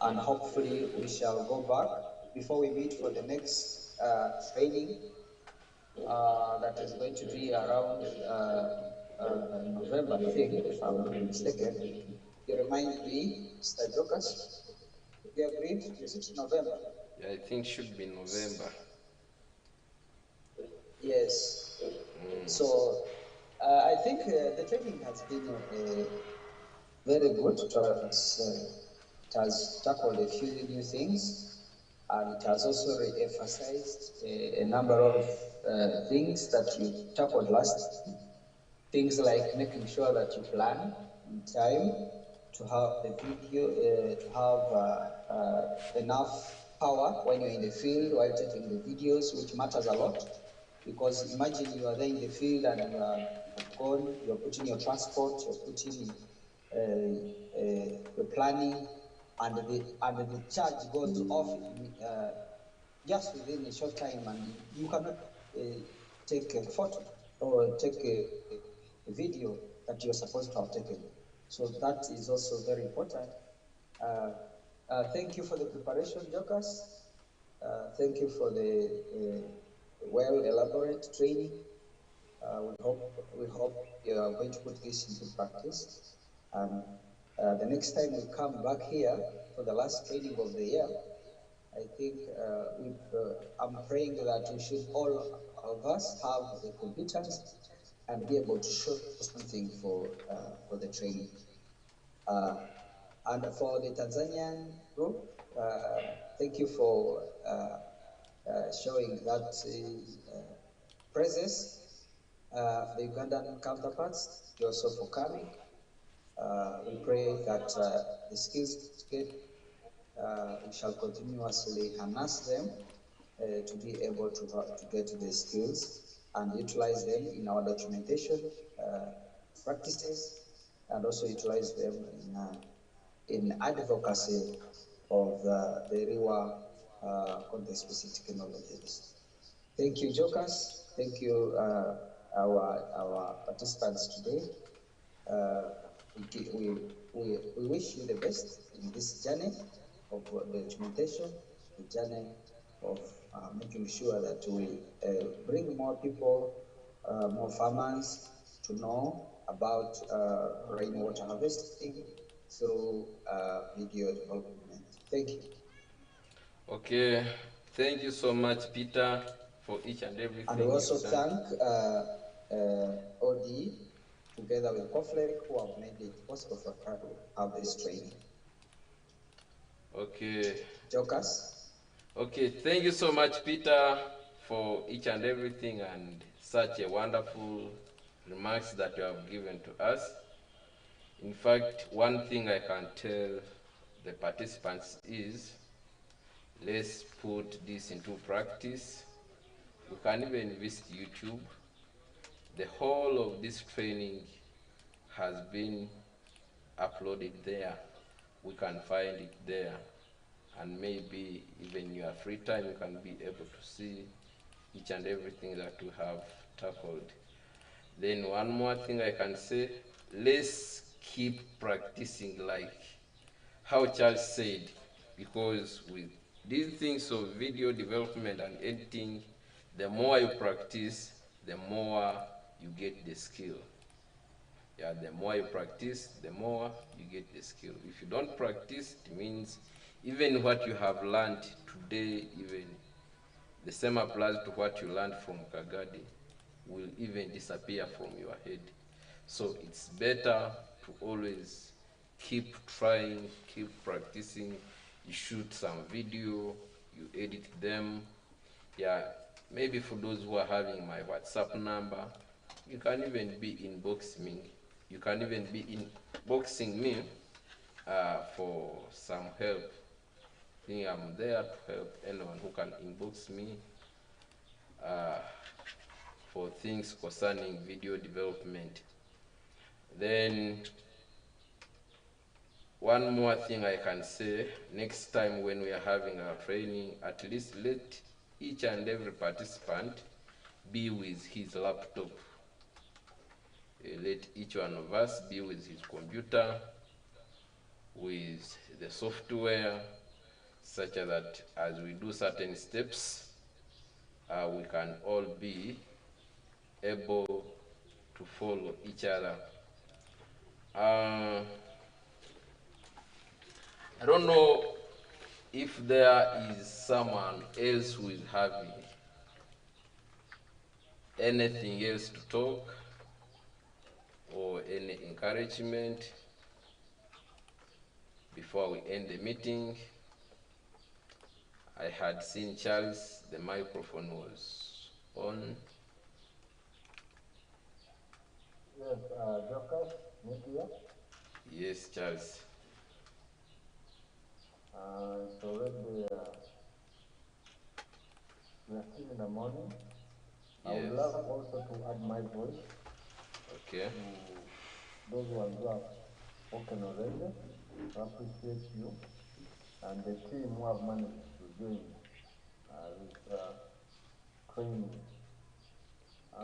and hopefully we shall go back before we meet for the next training that is going to be around November, I think, if I'm not mistaken. You remind me, Mr. Jokers, we agreed, is it November? I think should be November. Yes. So I think the training has been very good. It has tackled a few new things, and it has also re-emphasized a number of things that you tackled last time. Things like making sure that you plan in time to have the video, to have enough power when you're in the field while taking the videos, which matters a lot. Because imagine you are there in the field and you've gone, you're putting your transport, you're putting your planning, and the charge goes off just within a short time, and you cannot take a photo or take a video that you're supposed to have taken. So that is also very important. Thank you for the preparation, Jokers. Thank you for the well elaborate training. We hope you are going to put this into practice. And the next time we come back here for the last training of the year, I think I'm praying that we should all of us have the competence and be able to show something for the training. And for the Tanzanian group, thank you for showing that presence. For the Ugandan counterparts, thank you also for coming. We pray that the skills get, we shall continuously harness them to be able to get the skills and utilize them in our documentation practices, and also utilize them in advocacy of the Riwa context-specific technologies. Thank you, Jokers. Thank you, our participants today. We wish you the best in this journey of the documentation, the journey of making sure that we bring more people, more farmers to know about rainwater harvesting through video development. Thank you. Okay, thank you so much, Peter, for each and everything. And we also thank OD together with Koflek, who have made it possible for us to have this training. Okay. Jokers? Okay, thank you so much, Peter, for each and everything and such a wonderful remarks that you have given to us. In fact, one thing I can tell the participants is, let's put this into practice. You can even visit YouTube. The whole of this training has been uploaded there. We can find it there, and maybe even your free time you can be able to see each and everything that we have tackled. Then one more thing I can say, let's keep practicing like how Charles said, because with these things of video development and editing, the more you practice, the more you get the skill. Yeah, the more you practice, the more you get the skill. If you don't practice, it means even what you have learned today, even the same applies to what you learned from Kagadi, will even disappear from your head. So it's better to always keep trying, keep practicing. You shoot some video, you edit them. Yeah, maybe for those who are having my WhatsApp number, you can even be inboxing me. You can even be inboxing me for some help. I think I'm there to help anyone who can inbox me for things concerning video development. Then one more thing I can say, next time when we are having our training, at least let each and every participant be with his laptop. Let each one of us be with his computer, with the software, such that as we do certain steps, we can all be able to follow each other. I don't know if there is someone else who is having anything else to talk or any encouragement before we end the meeting. I had seen Charles, the microphone was on. Yes, Dorcas, Nikia. Yes, Charles. It's already, we are still in the morning. I would Yes. love also to add my voice Okay. to those ones who have spoken already. I appreciate you and the team who have managed to join this training.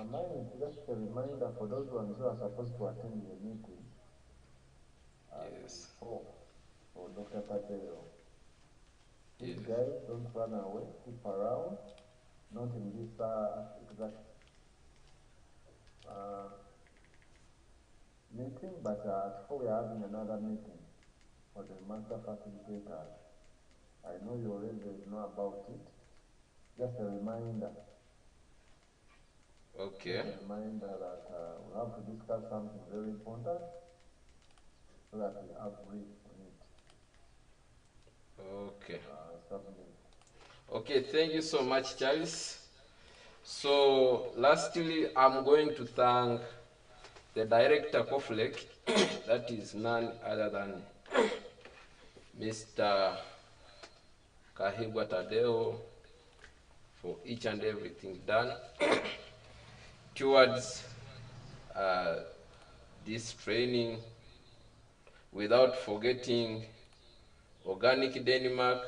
Mine is just a reminder for those ones who are supposed to attend the meeting Yes. before for Dr. Patero. Please, Yes. guys, don't run away. Keep around. Not in this exact meeting, but at 4 we are having another meeting for the master facilitators. I know you already know about it. Just a reminder. Okay. Just a reminder that we have to discuss something very important so that we have brief on it. Okay. Submit. Okay, thank you so much, Charles. So lastly, I'm going to thank the director Koflek, that is none other than Mr. Kahibwa Tadeo, for each and everything done towards this training, without forgetting Organic Denmark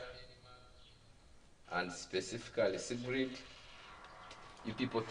and specifically Sigrid. You people